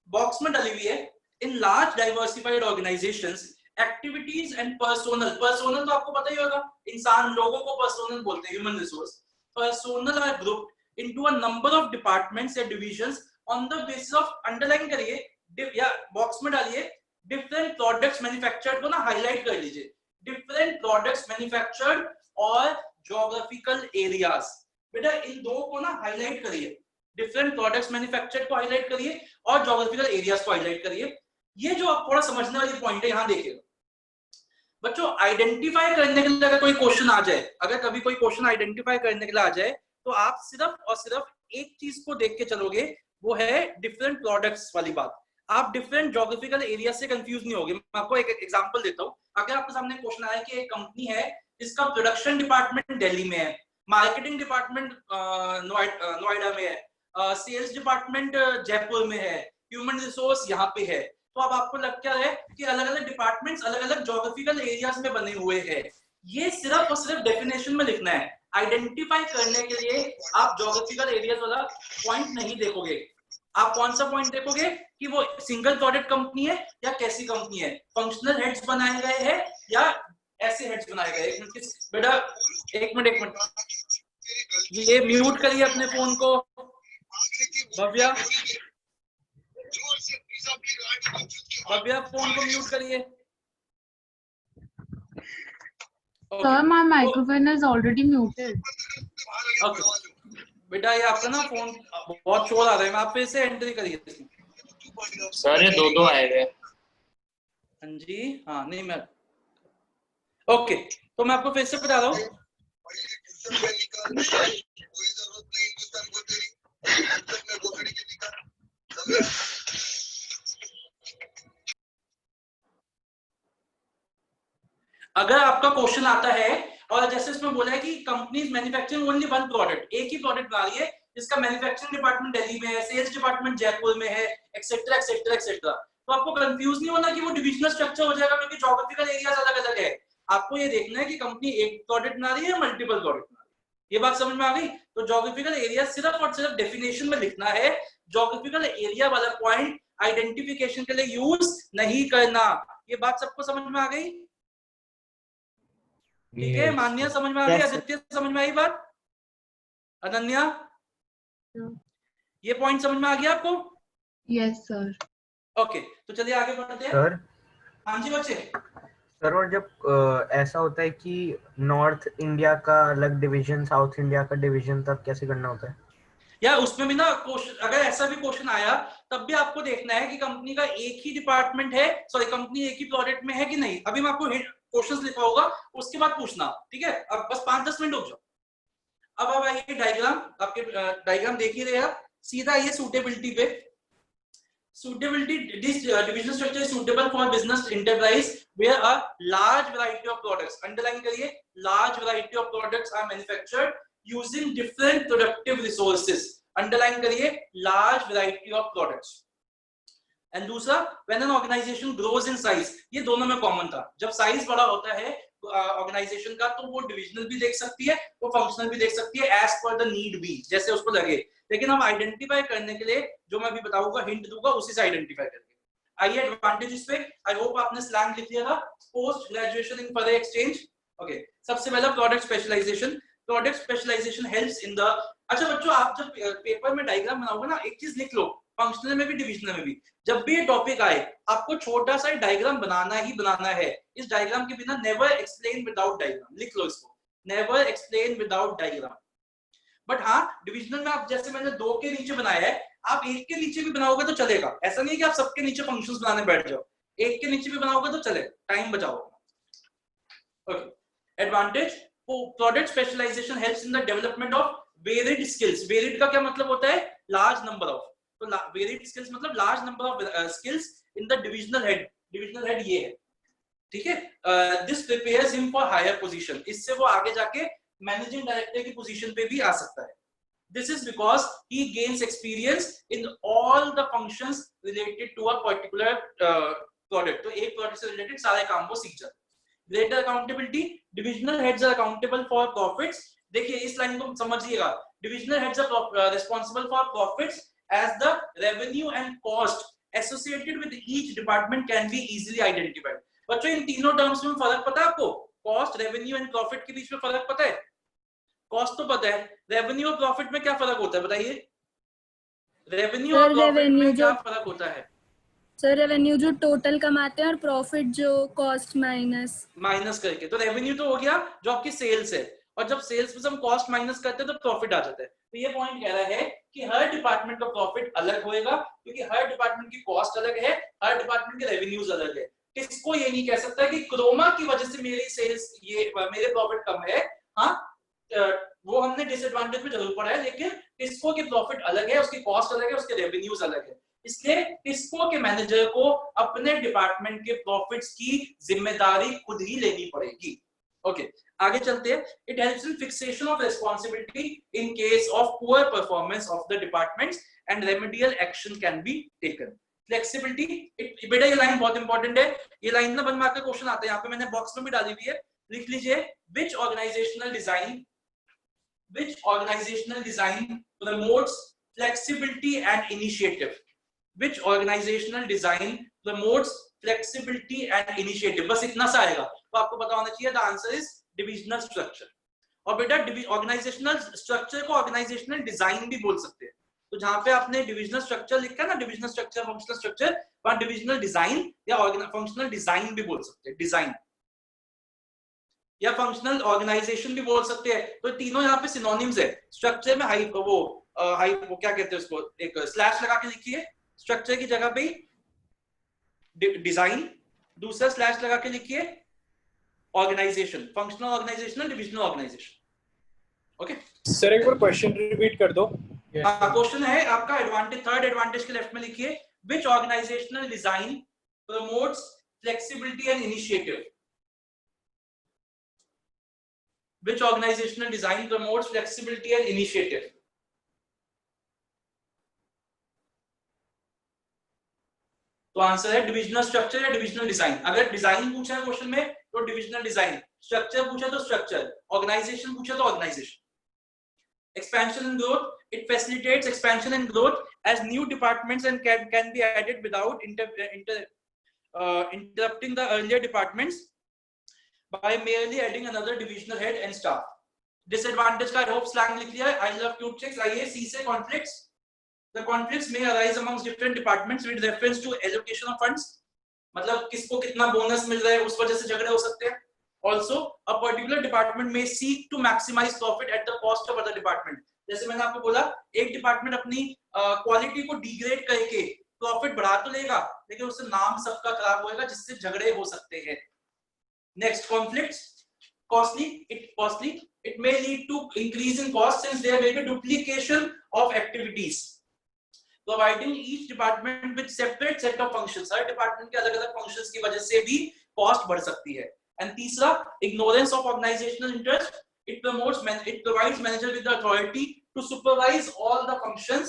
बॉक्स में डली हुई है। In large diversified organisations activities and personnel तो आपको पता ही होगा, इंसान लोगों को पर्सोनल बोलते हैं, human resource. Personnel are grouped into a number of departments या divisions on the basis of, underline करिए या बॉक्स में डालिए, डिफरेंट प्रोडक्ट्स मैन्युफैक्चर्ड को ना हाईलाइट कर लीजिए। डिफरेंट प्रोडक्ट्स मैन्युफैक्चर्ड और ज्योग्राफिकल एरियाज, बेटा इन दो को ना हाईलाइट करिए। डिफरेंट प्रोडक्ट्स मैन्युफैक्चर्ड को हाईलाइट करिए और ज्योग्राफिकल एरियाज को हाईलाइट करिए। ये जो आप थोड़ा समझने वाली पॉइंट है, यहां देखिएगा बच्चों। आइडेंटिफाई करने के लिए अगर कोई क्वेश्चन आ जाए, अगर कभी कोई क्वेश्चन आइडेंटिफाई करने के लिए आ जाए, तो आप सिर्फ और सिर्फ एक चीज को देख के चलोगे, वो है डिफरेंट प्रोडक्ट्स वाली बात। आप डिफरेंट ज्योग्राफिकल एरिया से कंफ्यूज नहीं होगे। मैं आपको एक एग्जांपल देता हूँ। अगर आपके सामने क्वेश्चन आया कि एक कंपनी है जिसका प्रोडक्शन डिपार्टमेंट दिल्ली में है, मार्केटिंग डिपार्टमेंट नोएडा में है, सेल्स डिपार्टमेंट जयपुर में है, ह्यूमन रिसोर्स यहाँ पे है, तो अब आपको लग क्या है कि अलग अलग डिपार्टमेंट्स अलग अलग ज्योग्राफिकल एरियाज में बने हुए हैं। ये सिर्फ और सिर्फ डेफिनेशन में लिखना है। आइडेंटिफाई करने के लिए आप ज्योग्राफिकल एरियाज वाला पॉइंट नहीं देखोगे। आप कौन सा पॉइंट देखोगे कि वो सिंगल प्रोडक्ट कंपनी है या कैसी कंपनी है, फंक्शनल हेड्स बनाए गए हैं या ऐसे हेड्स बनाए गए। बेटा एक मिनट, ये म्यूट करिए अपने फोन को। भव्या फोन को म्यूट करिए। Sir, my microphone is already muted. Okay बेटा, ये आपका ना फोन बहुत शोर आ रहा है, मैं आप फिर से एंट्री करिए इसमें। सर ये दो आए हुए। हाँ जी, हाँ नहीं मैं ओके, तो मैं आपको फिर से बता रहा हूँ। अगर आपका क्वेश्चन आता है और जैसे इसमें बोला है कि companies manufacturing only one product, एक ही प्रोडक्ट बना रही है जिसका मैन्युफैक्चरिंग डिपार्टमेंट दिल्ली में है, सेल्स डिपार्टमेंट जयपुर में है, एक्सेट्रा एक्सेट्रा एक्सेट्रा, तो आपको कंफ्यूज नहीं होना कि वो डिविजनल स्ट्रक्चर हो जाएगा क्योंकि ज्योग्राफिकल एरियाज अलग अलग है। आपको ये देखना है कि कंपनी एक प्रोडक्ट बना रही है या मल्टीपल प्रोडक्ट बना रही है। ये बात समझ में आ गई? तो ज्योग्राफिकल एरिया सिर्फ और सिर्फ डेफिनेशन में लिखना है। ज्योग्राफिकल एरिया वाला पॉइंट आइडेंटिफिकेशन के लिए यूज नहीं करना। ये बात सबको समझ में आ गई? ठीक है, मान्या समझ में आ गई? आदित्य समझ में आई बात? अनन्या ये पॉइंट समझ में आ गया आपको? Yes, sir. ओके, तो चलिए आगे बढ़ते हैं। सर हाँ जी बच्चे। सर, और जब ऐसा होता है कि नॉर्थ इंडिया का अलग डिवीजन, साउथ इंडिया का डिवीजन, तब कैसे करना होता है? या उसमें भी ना क्वेश्चन, अगर ऐसा भी क्वेश्चन आया तब भी आपको देखना है कि कंपनी का एक ही डिपार्टमेंट है, सॉरी कंपनी एक ही प्रोडक्ट में है कि नहीं। अभी मैं आपको क्वेश्चंस लिखा होगा, उसके बाद पूछना, ठीक है? अब बस 5-10 मिनट रुक जाओ। अब आइए डायग्राम, आपके डायग्राम देख ही रहे आप, सीधा ये सूटेबिलिटी पे। Suitability, this division structure is suitable for business enterprise where a large variety of products, underline करिए, large variety of products are manufactured using different productive resources, underline करिए, large variety of products. And दूसरा, when an organization grows in size, ये दोनों में कॉमन था। जब साइज बड़ा होता है ऑर्गेनाइजेशन का, तो वो डिविजनल भी देख सकती है, वो फंक्शनल भी देख सकती है, एज पर द नीड भी, जैसे उसको लगे। लेकिन हम आइडेंटिफाई करने के लिए जो मैं अभी बताऊंगा, हिंट दूंगा, उसी से आइडेंटिफाई करके। आइए एडवांटेजेस पे। आई होप आपने स्लैंग लिख लिया था। Post graduation in foreign exchange. Okay, सबसे पहला product specialisation. Product specialisation helps in the, अच्छा बच्चों, आप जब पेपर में डायग्राम बनाओगे ना, एक चीज लिख लो, फंक्शनल में भी डिविजनल में भी, जब भी ये टॉपिक आए आपको छोटा सा डायग्राम बनाना ही बनाना है। इस डायग्राम के बिना नेवर एक्सप्लेन विदाउट डायग्राम, लिख लो इसको, never explain without diagram. But हाँ डिविजनल में आप जैसे मैंने 2 के नीचे बनाया है, आप 1 के नीचे भी बनाओगे तो चलेगा। ऐसा नहीं है कि आप सबके नीचे फंक्शंस बनाने बैठ जाओ, 1 के नीचे भी बनाओगे तो चलेगा, टाइम बचाओ। Okay, advantage, product specialisation helps in the development of varied skills. Varied का क्या मतलब होता है? लार्ज नंबर ऑफ, तो वेरिड स्किल्स मतलब large number of skills in the divisional head. Divisional head ये है, ठीक है। This prepares him for higher position, इससे वो आगे जाके मैनेजिंग डायरेक्टर की पोजीशन पे भी आ सकता है। This is because he gains experience in all the functions related to a particular product. तो एक प्रोडक्ट से रिलेटेड सारे काम वो सीख जाता है। Greater accountability, divisional heads are accountable for profits. देखिए इस लाइन को समझिएगा, divisional heads are responsible for profits as the revenue and cost associated with each department can be easily identified. बच्चों इन तीनों टर्म्स में फर्क पता है आपको? कॉस्ट, रेवेन्यू एंड प्रॉफिट के बीच में फर्क पता है? कॉस्ट तो पता है, रेवेन्यू और प्रॉफिट में क्या फर्क होता है बताइए? रेवेन्यू और प्रॉफिट में क्या फर्क होता है? सर रेवेन्यू जो टोटल कमाते हैं और प्रॉफिट जो कॉस्ट माइनस करके। तो रेवेन्यू तो हो गया जो आपकी सेल्स है, और जब सेल्स में हम कॉस्ट माइनस करते हैं तो प्रॉफिट आ जाता है। तो ये पॉइंट कह रहा है कि हर डिपार्टमेंट का प्रॉफिट अलग होएगा, क्योंकि हर डिपार्टमेंट की कॉस्ट अलग है, हर डिपार्टमेंट के रेवेन्यूज अलग है। किसको ये नहीं कह सकता कि क्रोमा की वजह से मेरी सेल्स ये मेरे प्रॉफिट कम है, हाँ वो हमने डिसएडवांटेज में जरूर पड़ा है, लेकिन टिस्को की प्रॉफिट अलग है, उसकी कॉस्ट अलग है, उसके रेवेन्यूज अलग है। इसलिए टिस्को के मैनेजर को अपने डिपार्टमेंट के प्रॉफिट्स की जिम्मेदारी खुद ही लेनी पड़ेगी। ओके, आगे चलते हैं। It helps in fixation of responsibility in case of poor performance of the departments and remedial action can be taken. Flexibility, बेटा ये लाइन बहुत इंपॉर्टेंट है, ये लाइन ना 1 मार्क का क्वेश्चन आता है, यहाँ पे मैंने बॉक्स में भी डाली हुई है, लिख लीजिए। Which organizational design promotes flexibility and initiative? Which organizational design promotes flexibility and initiative? बस इतना सा आएगा तो आपको पता होना चाहिए। The answer is divisional structure। और बेटा ऑर्गेनाइजेशनल स्ट्रक्चर को ऑर्गेनाइजेशनल डिजाइन भी बोल सकते हैं। तो जहां पे आपने डिविजनल स्ट्रक्चर लिखा है ना, डिविजनल स्ट्रक्चर, फंक्शनल स्ट्रक्चर, वहां डिविजनल डिजाइन या फंक्शनल डिजाइन भी बोल सकते हैं, डिजाइन या फंक्शनल ऑर्गेनाइजेशन भी बोल सकते हैं। तो तीनों यहाँ पे सिनोनिम्स है। स्ट्रक्चर में वो क्या कहते हैं उसको, एक स्लैश लगा के लिखिए स्ट्रक्चर की जगह पे डिजाइन, दूसरा स्लैश लगा के लिखिए organisation, functional organisation, divisional organisation. Okay sir एक बार क्वेश्चन रिपीट कर दो। क्वेश्चन है आपका एडवांटेज, थर्ड एडवांटेज के लेफ्ट में लिखिए, which organisational design promotes flexibility and initiative. Which organizational design promotes flexibility and initiative? तो आंसर है डिविजनल स्ट्रक्चर या डिविजनल डिजाइन। अगर डिजाइन पूछा है क्वेश्चन में तो डिविजनल डिजाइन, स्ट्रक्चर पूछा तो स्ट्रक्चर, ऑर्गेनाइजेशन पूछा तो organisation. Expansion and growth, it facilitates expansion and growth as new departments and can be added without interrupting the earlier departments by merely adding another divisional head and staff. Disadvantage का hope slang लिख लिया है। I love cube checks। आइए C से conflicts। The conflicts may arise amongst different departments with reference to allocation of funds। मतलब किसको कितना बोनस मिल रहा है उस वजह से झगड़े हो सकते हैं। Also, a particular department may seek to maximize profit at the cost of other department। जैसे मैंने आपको बोला, एक डिपार्टमेंट अपनी क्वालिटी को डिग्रेड करके प्रॉफिट बढ़ा तो लेगा, लेकिन उससे नाम सबका खराब होएगा, जिससे झगड़े हो सकते हैं। Next, conflicts. Costly. It may lead to increase in cost since there may be duplication of activities, providing each department with separate set of functions। Her department के अलग-अलग functions की वजह से भी cost बढ़ सकती है। And तीसरा, ignorance of organizational interest. It provides manager with the authority to supervise all the functions,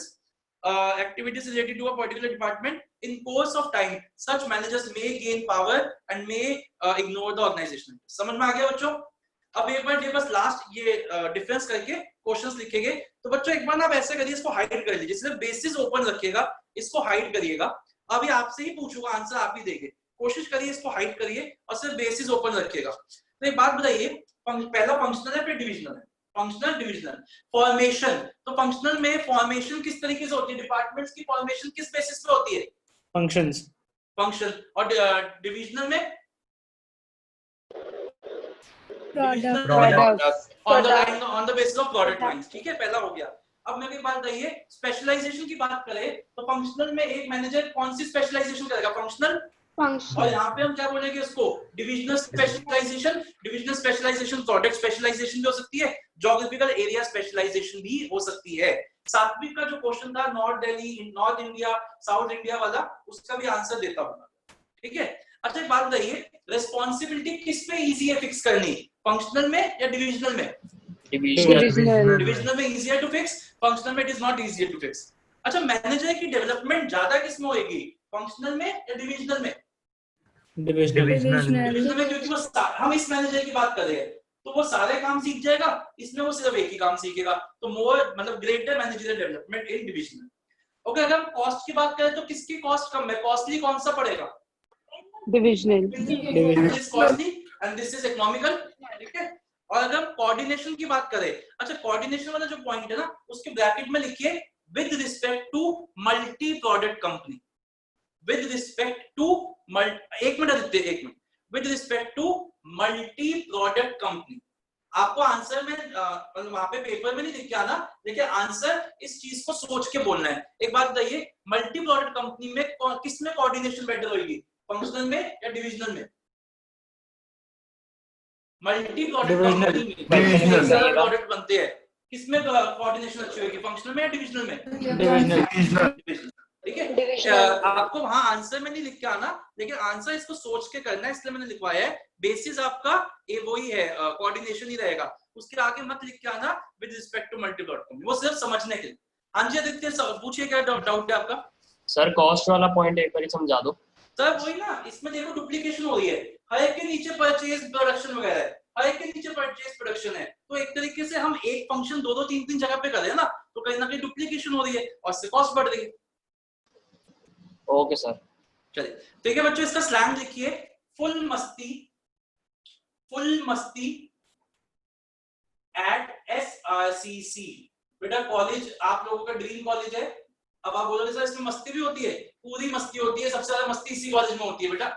activities related to a particular department. In course of time, such managers may gain power and may ignore the organization। समझ में आ गया बच्चों? अब एक बार ये बस लास्ट ये डिफरेंस करके क्वेश्चंस लिखेंगे। तो बच्चों एक बार ना आप ऐसे करिए, इसको हाइड कर लीजिए, सिर्फ बेसिस ओपन रखिएगा, इसको हाइड करिएगा। अभी आपसे ही पूछूंगा, आंसर आप ही देंगे, कोशिश करिए इसको हाइड करिए और सिर्फ बेसिस ओपन रखिएगा। तो एक बात बताइए, पहला फंक्शनल है फिर डिविजनल है, फंक्शनल डिविजनल। फॉर्मेशन, तो फंक्शनल में फॉर्मेशन किस तरीके से होती है, डिपार्टमेंट्स की फॉर्मेशन किस बेसिस पे होती है, फंक्शंस, फंक्शन। और डिविजनल में on the basis of product lines. ठीक है, पहला हो गया। अब मेरी बात रही है स्पेशलाइजेशन की बात करें तो फंक्शनल में एक मैनेजर कौन सी स्पेशलाइजेशन करेगा? फंक्शनल। और यहाँ पे हम क्या बोलेंगे इसको? Divisional specialisation. Divisional specialisation product specialisation भी हो सकती है, ज्योग्राफिकल एरिया स्पेशलाइजेशन भी हो सकती है। सात्विक का जो क्वेश्चन था north Delhi, north India, south India वाला, उसका भी आंसर देता हूँ। ठीक है, अच्छा एक बात बताइए, रिस्पॉन्सिबिलिटी किस पे इजी है फिक्स करनी? फंक्शनल में या डिविजनल में? डिविजनल में इजी है टू फिक्स, फंक्शनल में it is not easy to fix. अच्छा, मैनेजर की डेवलपमेंट ज्यादा किसमें होगी? फंक्शनल में या डिविजनल में? डिविजनल में, क्योंकि वो हम इस मैनेजर की बात कर रहे हैं तो वो सारे काम सीख जाएगा, इसमें वो सिर्फ एक ही काम सीखेगा। तो मोर मतलब greater managerial development in divisional. Okay, अगर हम कॉस्ट की बात करें तो किसकी कॉस्ट कम है? कॉस्टली कौन सा पड़ेगा? Divisional. This is costly and this is economical. ठीक है, और अगर हम कोऑर्डिनेशन की बात करें, अच्छा कोऑर्डिनेशन वाला जो पॉइंट है ना उसके ब्रैकेट में लिखिए with respect to multi product company. With respect to एक minute with respect to multi product company. आपको आंसर में वहां पे पेपर में नहीं लिख के आना, लेकिन आंसर इस चीज को सोच के बोलना है। एक बात बताइए, मल्टी प्रोडक्ट कंपनी में किसमें कोऑर्डिनेशन बेटर होगी? फंक्शनल में या डिविजनल में? मल्टी प्रोडक्ट कंपनी में सारे प्रोडक्ट बनते हैं, किसमें कोऑर्डिनेशन अच्छी होगी? फंक्शनल में या डिविजनल में? डिविजनल। ठीक है, आपको वहां आंसर में नहीं लिख के आना, लेकिन आंसर इसको सोच के करना है, इसलिए मैंने लिखवाया है। बेसिस आपका ये वही है, कोऑर्डिनेशन ही रहेगा, उसके आगे मत लिख के आना with respect to multi product company, वो सिर्फ समझने के लिए। हाँ जी आदित्य, पूछिए क्या डाउट है आपका? सर कॉस्ट वाला पॉइंट एक बार समझा दो। सर वही ना, इसमें देखो डुप्लीकेशन हो रही है, हर एक के नीचे परचेज प्रोडक्शन वगैरह है, हर एक के नीचे परचेज प्रोडक्शन है, तो एक तरीके से हम एक फंक्शन दो तीन जगह पे कर रहे हैं ना, तो कहीं ना कहीं डुप्लीकेशन हो रही है और इससे कॉस्ट बढ़ रही है। ओके सर, चलिए ठीक है बच्चों, इसका स्लैंग लिखिए फुल मस्ती एट SRCC। बेटा कॉलेज आप लोगों का ड्रीम कॉलेज है। अब आप बोलोगे सर इसमें मस्ती भी होती है? पूरी मस्ती होती है, सबसे ज्यादा मस्ती इसी कॉलेज में होती है बेटा।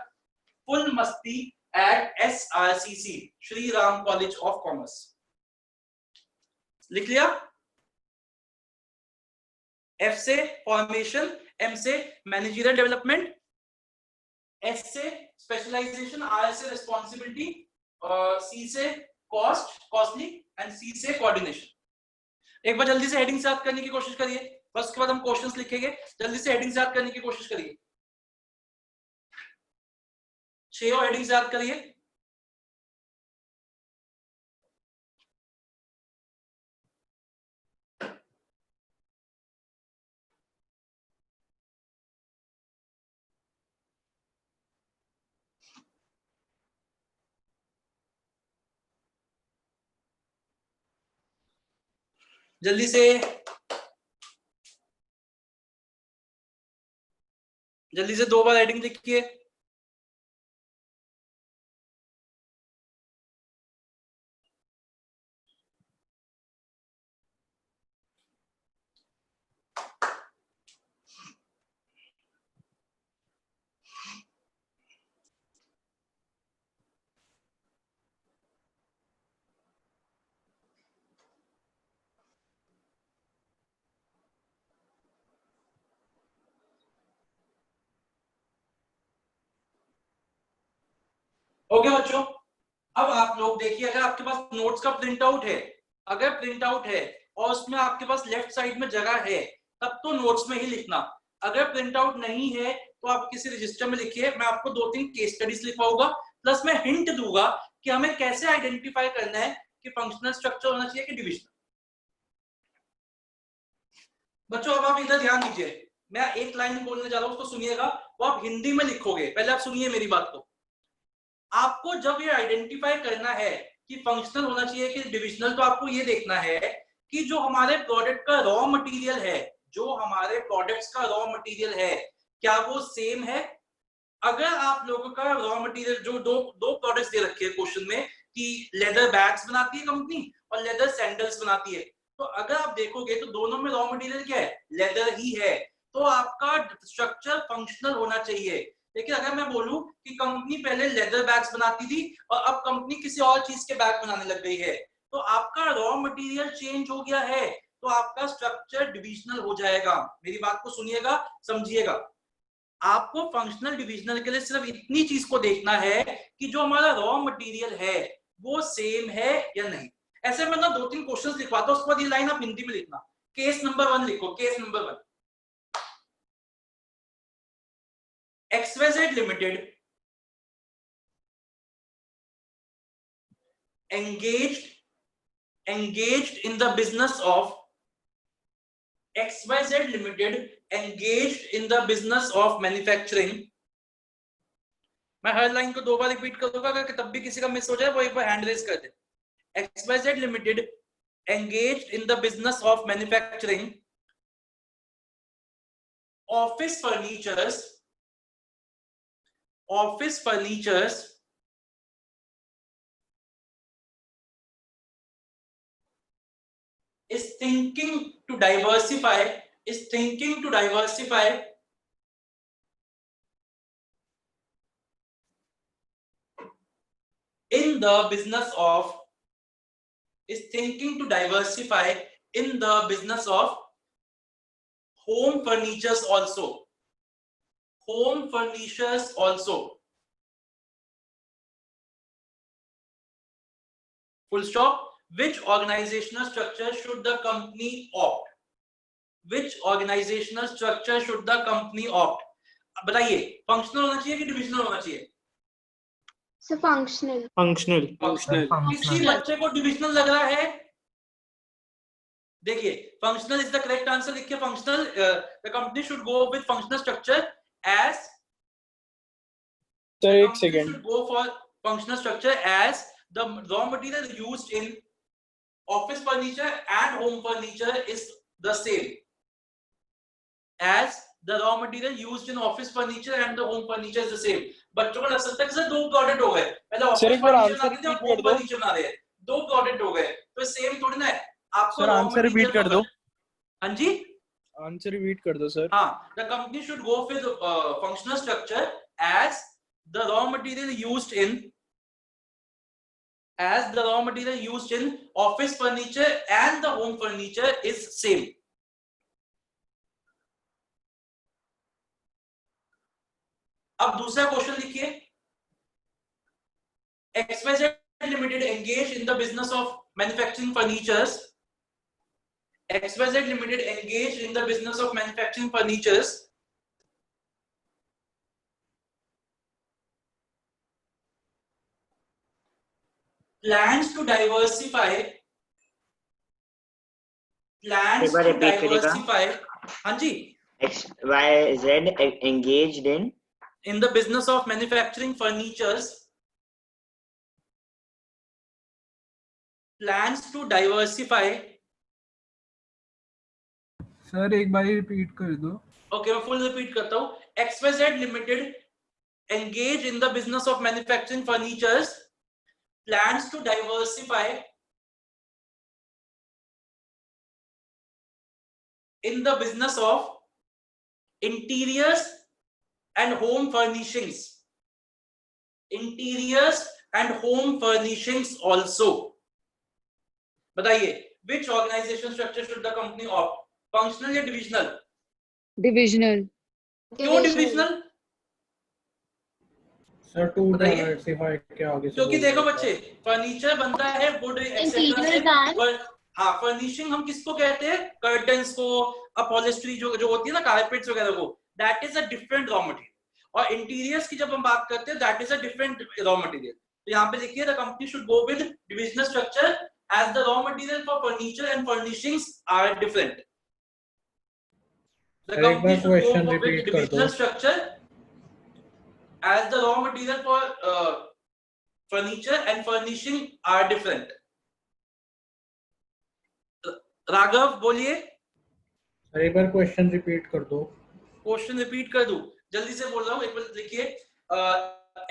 फुल मस्ती at SRCC, Shri Ram College of Commerce. लिख लिया? F से फॉर्मेशन, M से मैनेजरियल डेवलपमेंट, S से स्पेशलाइजेशन, R से रिस्पॉन्सिबिलिटी, C से कॉस्टली एंड C से कोऑर्डिनेशन। एक बार जल्दी से हेडिंग से याद करने की कोशिश करिए, बस उसके बाद हम क्वेश्चंस लिखेंगे। जल्दी से हेडिंग से याद करने की कोशिश करिए, 6 हेडिंग से याद करिए। जल्दी से 2 बार हेडिंग लिखिए। ओके बच्चों, अब आप लोग देखिए, अगर आपके पास नोट्स का प्रिंट आउट है, अगर प्रिंट आउट है और उसमें आपके पास लेफ्ट साइड में जगह है, तब तो नोट्स में ही लिखना। अगर प्रिंट आउट नहीं है तो आप किसी रजिस्टर में लिखिए। मैं आपको 2-3 केस स्टडीज लिखवाऊंगा, प्लस मैं हिंट दूंगा कि हमें कैसे आइडेंटिफाई करना है कि फंक्शनल स्ट्रक्चर होना चाहिए कि डिविजनल। बच्चों अब आप इधर ध्यान दीजिए, मैं एक लाइन बोलने जा रहा हूं, उसको सुनिएगा, वो आप हिंदी में लिखोगे। पहले आप सुनिए मेरी बात को। आपको जब ये आइडेंटिफाई करना है कि फंक्शनल होना चाहिए कि डिविजनल, तो आपको ये देखना है कि जो हमारे प्रोडक्ट का रॉ मटेरियल है, जो हमारे प्रोडक्ट्स का रॉ मटेरियल है, क्या वो सेम है? अगर आप लोगों का रॉ मटेरियल, जो दो प्रोडक्ट्स दे रखे हैं क्वेश्चन में कि लेदर बैग्स बनाती है कंपनी और लेदर सैंडल्स बनाती है, तो अगर आप देखोगे तो दोनों में रॉ मटेरियल क्या है? लेदर ही है। तो आपका स्ट्रक्चर फंक्शनल होना चाहिए। लेकिन अगर मैं बोलूं कि कंपनी पहले लेदर बैग्स बनाती थी और अब कंपनी किसी और चीज के बैग बनाने लग गई है, तो आपका रॉ मटेरियल चेंज हो गया है, तो आपका स्ट्रक्चर डिविजनल हो जाएगा। मेरी बात को सुनिएगा, समझिएगा। आपको फंक्शनल डिविजनल के लिए सिर्फ इतनी चीज को देखना है कि जो हमारा रॉ मटेरियल है वो सेम है या नहीं। ऐसे में ना 2-3 क्वेश्चंस लिखवाता हूं, उसके बाद ये लाइन आप हिंदी में लिखना। केस नंबर 1 लिखो, case number 1। XYZ Limited engaged in the business of XYZ Limited engaged in the business of manufacturing। मैं हर लाइन को 2 बार रिपीट कर दूंगा, अगर तब भी किसी का मिस हो जाए वो एक बार हैंड रेज कर दे। XYZ Limited engaged in the business of manufacturing office furnitures is thinking to diversify in the business of home furnitures also. Full stop. Which organizational structure should the company opt? बताइए, फंक्शनल होना चाहिए कि डिविजनल होना चाहिए? Sir functional. किसी बच्चे को डिविजनल लग रहा है? देखिए, functional is the correct answer. लिखिए functional, the company should go with functional structure as sir एक second, should go for functional structure as the raw material used in office furniture and home furniture is the same as the raw material used in office furniture and the home furniture is the same। बच्चों को लग सकता है कि सर 2 प्रोडक्ट हो गए, पहले ऑफिस फर्नीचर आती थी, होम फर्नीचर बना रहे हैं, 2 प्रोडक्ट हो गए, तो सेम थोड़ी ना है। आपको सर आंसर रिपीट कर दो। हाँ जी, आंसर रिपीट कर दो सर। हाँ, the company should go with functional structure as the raw material used in office furniture and the home furniture is same। अब दूसरा क्वेश्चन लिखिए। XYZ Limited engaged in the business of manufacturing furnitures. XYZ Limited engaged in the business of manufacturing furnitures. Plans to diversify हाँ जी, XYZ engaged in the business of manufacturing furnitures, plans to diversify। Sir एक बार रिपीट कर दो। ओके, मैं फुल रिपीट करता हूँ। XYZ Limited engaged in the business of manufacturing furnitures, plans to diversify in the business of interiors and home furnishings also। बताइए, which organization structure should the company opt? Functional या divisional? क्यों divisional? सर टू डाइवर्सिफाई के आगे से क्योंकि देखो बच्चे, फर्नीचर बनता है वुड एक्सेट्रा से, हाँ, फर्निशिंग हम किसको कहते हैं? कर्टन्स को, अपहोल्स्ट्री जो होती है ना, कारपेट्स वगैरह को, that is a different raw material. और इंटीरियर्स की जब हम बात करते हैं, that is a different raw material. तो यहाँ पे देखिए, the company should go with divisional structure as the raw material for furniture and furnishings are different। The company should go with divisional structure as the raw material for furniture and furnishing are different। Raghav बोलिए। एक बार क्वेश्चन रिपीट कर दो। क्वेश्चन रिपीट कर दूं? जल्दी से बोल रहा हूँ, एक बार लिखिए।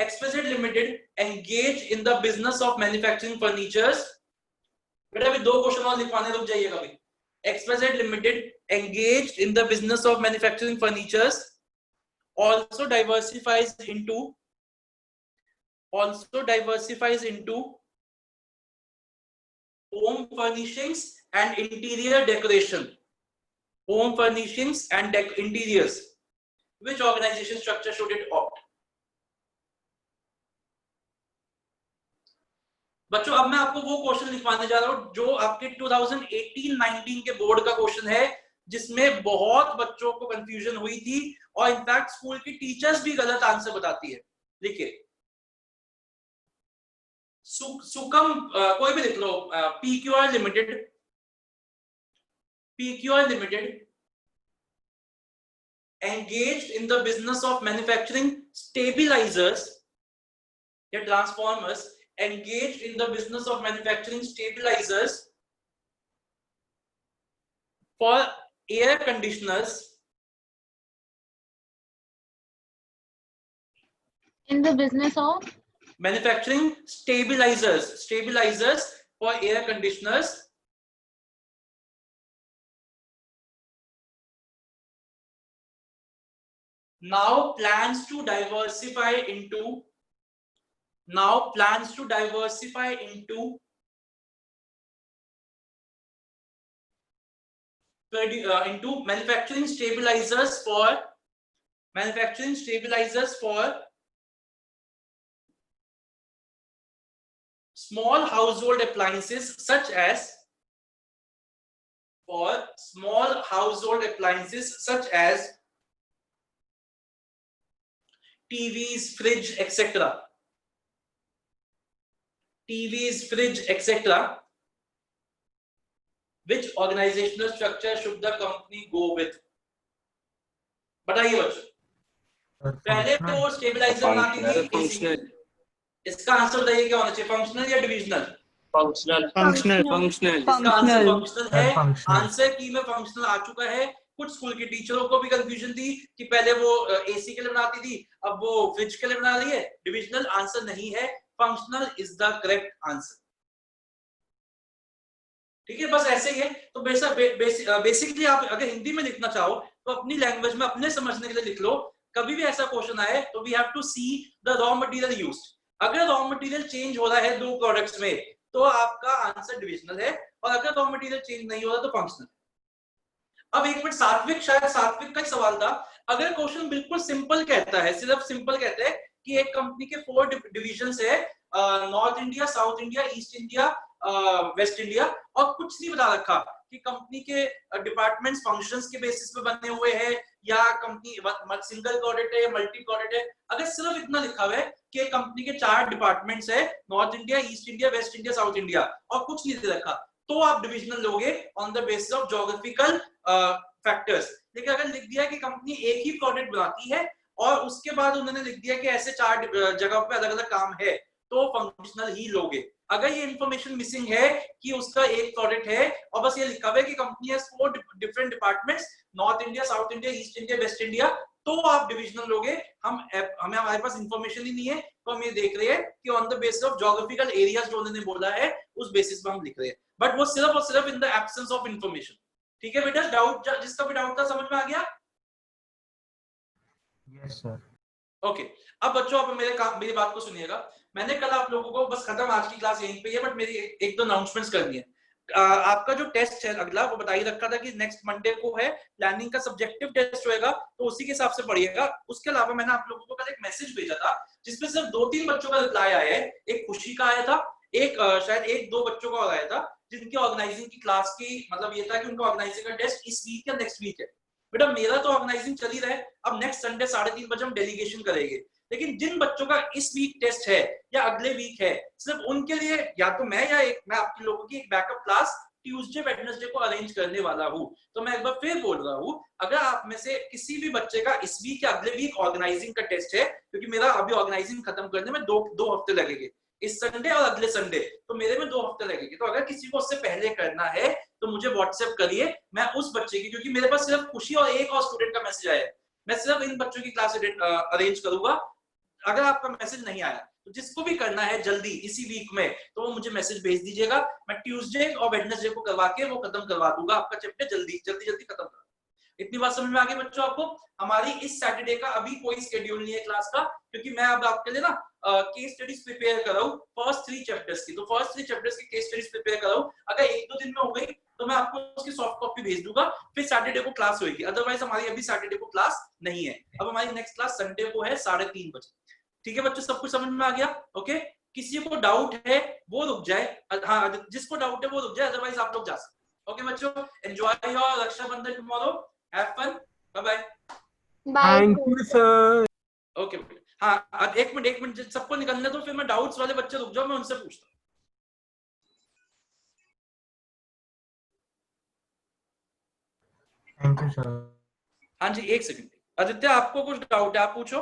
XYZ Limited engaged in the business of manufacturing furnitures। बेटा अभी 2 क्वेश्चन और लिखवाने, रुक जाइएगा अभी। XYZ Limited engaged in the business of manufacturing furnitures, also diversifies into home furnishings and interior decoration. Home furnishings and interiors. Which organization structure should it opt? बच्चों अब मैं आपको वो क्वेश्चन लिखवाने जा रहा हूं जो आपके 2018-19 के बोर्ड का क्वेश्चन है, जिसमें बहुत बच्चों को कंफ्यूजन हुई थी और इनफैक्ट स्कूल की टीचर्स भी गलत आंसर बताती है। देखिए सुकम कोई भी लिख लो, PQR Limited engaged in the business of manufacturing stabilizers या transformers, engaged in the business of manufacturing stabilizers for air conditioners. In the business of Manufacturing stabilizers for air conditioners. Now plans to diversify into manufacturing stabilizers for small household appliances such as TVs, fridge, etc. Which organizational structure should the company go with? बताइए बच्चों, पहले तो स्टेबलाइजर ना कीजिए, इसका आंसर बताइए क्या होना चाहिए, फंक्शनल या डिविजनल? फंक्शनल। इसका आंसर फंक्शनल है। आंसर की में फंक्शनल आ चुका है। कुछ स्कूल के टीचरों को भी कंफ्यूजन थी कि पहले वो एसी के लिए बनाती थी, अब वो फ्रिज के लिए बना रही है। डिविजनल आंसर नहीं है, functional is the correct answer. ठीक है, बस ऐसे ही है। तो बेसिकली आप अगर हिंदी में लिखना चाहो तो अपनी लैंग्वेज में अपने समझने के लिए लिख लो। कभी भी ऐसा क्वेश्चन आए तो we have to see the raw material used. अगर रॉ मटेरियल चेंज हो रहा है दो प्रोडक्ट्स में तो आपका आंसर डिविजनल है, और अगर रॉ मटेरियल चेंज नहीं हो रहा तो फंक्शनल। अब एक मिनट, शायद सात्विक का ही सवाल था। अगर क्वेश्चन बिल्कुल सिंपल कहता है, सिर्फ सिंपल कहते हैं कि एक कंपनी के 4 डिविजन्स है, north India, south India, east India, waste India, और कुछ नहीं बता रखा कि कंपनी के डिपार्टमेंट्स फंक्शंस के बेसिस पे बने हुए हैं या कंपनी सिंगल प्रोडक्ट है या मल्टी प्रोडक्ट है। अगर सिर्फ इतना लिखा हुआ है कि कंपनी के 4 डिपार्टमेंट्स है, north India, east India, waste India, south India, और कुछ नहीं दे रखा, तो आप डिविजनल लोगे on the basis of geographical factors. लेकिन अगर लिख दिया कि कंपनी एक ही प्रोडक्ट बनाती है और उसके बाद उन्होंने लिख दिया कि ऐसे 4 जगहों पे अलग अलग काम है, तो फंक्शनल ही लोगे। अगर ये इंफॉर्मेशन मिसिंग है कि उसका एक प्रोडक्ट है और बस ये लिखा हुआ है कि company has 4 different departments, north India, south India, east India, waste India, तो आप डिविजनल लोगे। हमारे पास इंफॉर्मेशन ही नहीं है, तो हम ये देख रहे हैं कि on the basis of geographical areas जो उन्होंने बोला है उस बेसिस पे हम लिख रहे हैं, बट वो सिर्फ और सिर्फ in the absence of information. ठीक है बेटा, डाउट जिसका भी डाउट था समझ में आ गया? Yes sir. ओके, अब बच्चों आप मेरी बात को सुनिएगा। मैंने कल आप लोगों को बस खत्म, आज की क्लास यहीं पे है, बट मेरी एक दो अनाउंसमेंट्स करनी है। आपका जो टेस्ट है अगला, वो बता ही रखा था कि नेक्स्ट मंडे को है, प्लानिंग का सब्जेक्टिव टेस्ट होएगा, तो उसी के हिसाब से पढ़िएगा। उसके अलावा मैंने आप लोगों को कल एक मैसेज भेजा था जिसमें सिर्फ 2-3 बच्चों का रिप्लाई आया है। एक खुशी का आया था, एक शायद 1-2 बच्चों का आया था जिनके ऑर्गेनाइजिंग की क्लास की मतलब ये था कि उनका ऑर्गेनाइजिंग का टेस्ट इस वीक या नेक्स्ट वीक है। बेटा मेरा तो ऑर्गेनाइजिंग चल ही रहा है, अब नेक्स्ट संडे 3:30 बजे हम डेलीगेशन करेंगे। लेकिन जिन बच्चों का इस वीक टेस्ट है या अगले वीक है, सिर्फ उनके लिए या तो मैं आप लोगों की एक बैकअप क्लास ट्यूसडे वेडनेसडे को अरेंज करने वाला हूं। तो मैं एक बार फिर बोल रहा हूं, अगर आप में से किसी भी बच्चे का इस वीक या अगले वीक ऑर्गेनाइजिंग का टेस्ट है, क्योंकि मेरा अभी ऑर्गेनाइजिंग खत्म करने में दो हफ्ते लगेंगे, इस संडे और अगले संडे, तो मेरे में 2 हफ्ते लगेंगे। तो अगर किसी को उससे पहले करना है तो मुझे व्हाट्सएप करिए, मैं उस बच्चे की, क्योंकि मेरे पास सिर्फ खुशी और एक और स्टूडेंट का मैसेज आया है, मैं सिर्फ इन बच्चों की क्लास अरेंज करूंगा। अगर आपका मैसेज नहीं आया तो जिसको भी करना है जल्दी इसी वीक में, तो वो मुझे मैसेज भेज दीजिएगा, मैं ट्यूसडे और वेडनेसडे को करवा के वो खत्म करवा दूंगा, आपका चैप्टर जल्दी खत्म करूंगा। इतनी बात समझ में आ गई बच्चों आपको? हमारी इस सैटरडे का अभी कोई शेड्यूल नहीं है क्लास का, क्योंकि मैं अब आपके लिए ना केस स्टडीज प्रिपेयर कर रहा हूँ फर्स्ट 3 चैप्टर्स की। तो फर्स्ट 3 चैप्टर्स की केस स्टडीज प्रिपेयर कर रहा हूँ। अगर 1-2 दिन में हो गई तो मैं आपको उसकी सॉफ्ट कॉपी भेज दूंगा, फिर सैटरडे को क्लास होगी। अदरवाइज हमारी अभी सैटरडे को क्लास नहीं है। अब हमारी नेक्स्ट क्लास संडे को है 3:30 बजे। ठीक है बच्चों, सब कुछ समझ में आ गया? ओके, किसी को डाउट है वो रुक जाए, हाँ जिसको डाउट है वो रुक जाए, अदरवाइज आप लोग जा सकते। ओके बच्चों, enjoy your Rakshabandhan tomorrow, have fun, bye bye. Thank you sir. Okay हाँ, अब एक मिनट सबको निकलने दो, फिर मैं डाउट्स वाले बच्चे रुक जाओ, मैं उनसे पूछता हूँ। Thank you sir. हाँ जी, एक सेकंड। आदित्य आपको कुछ डाउट है, आप पूछो।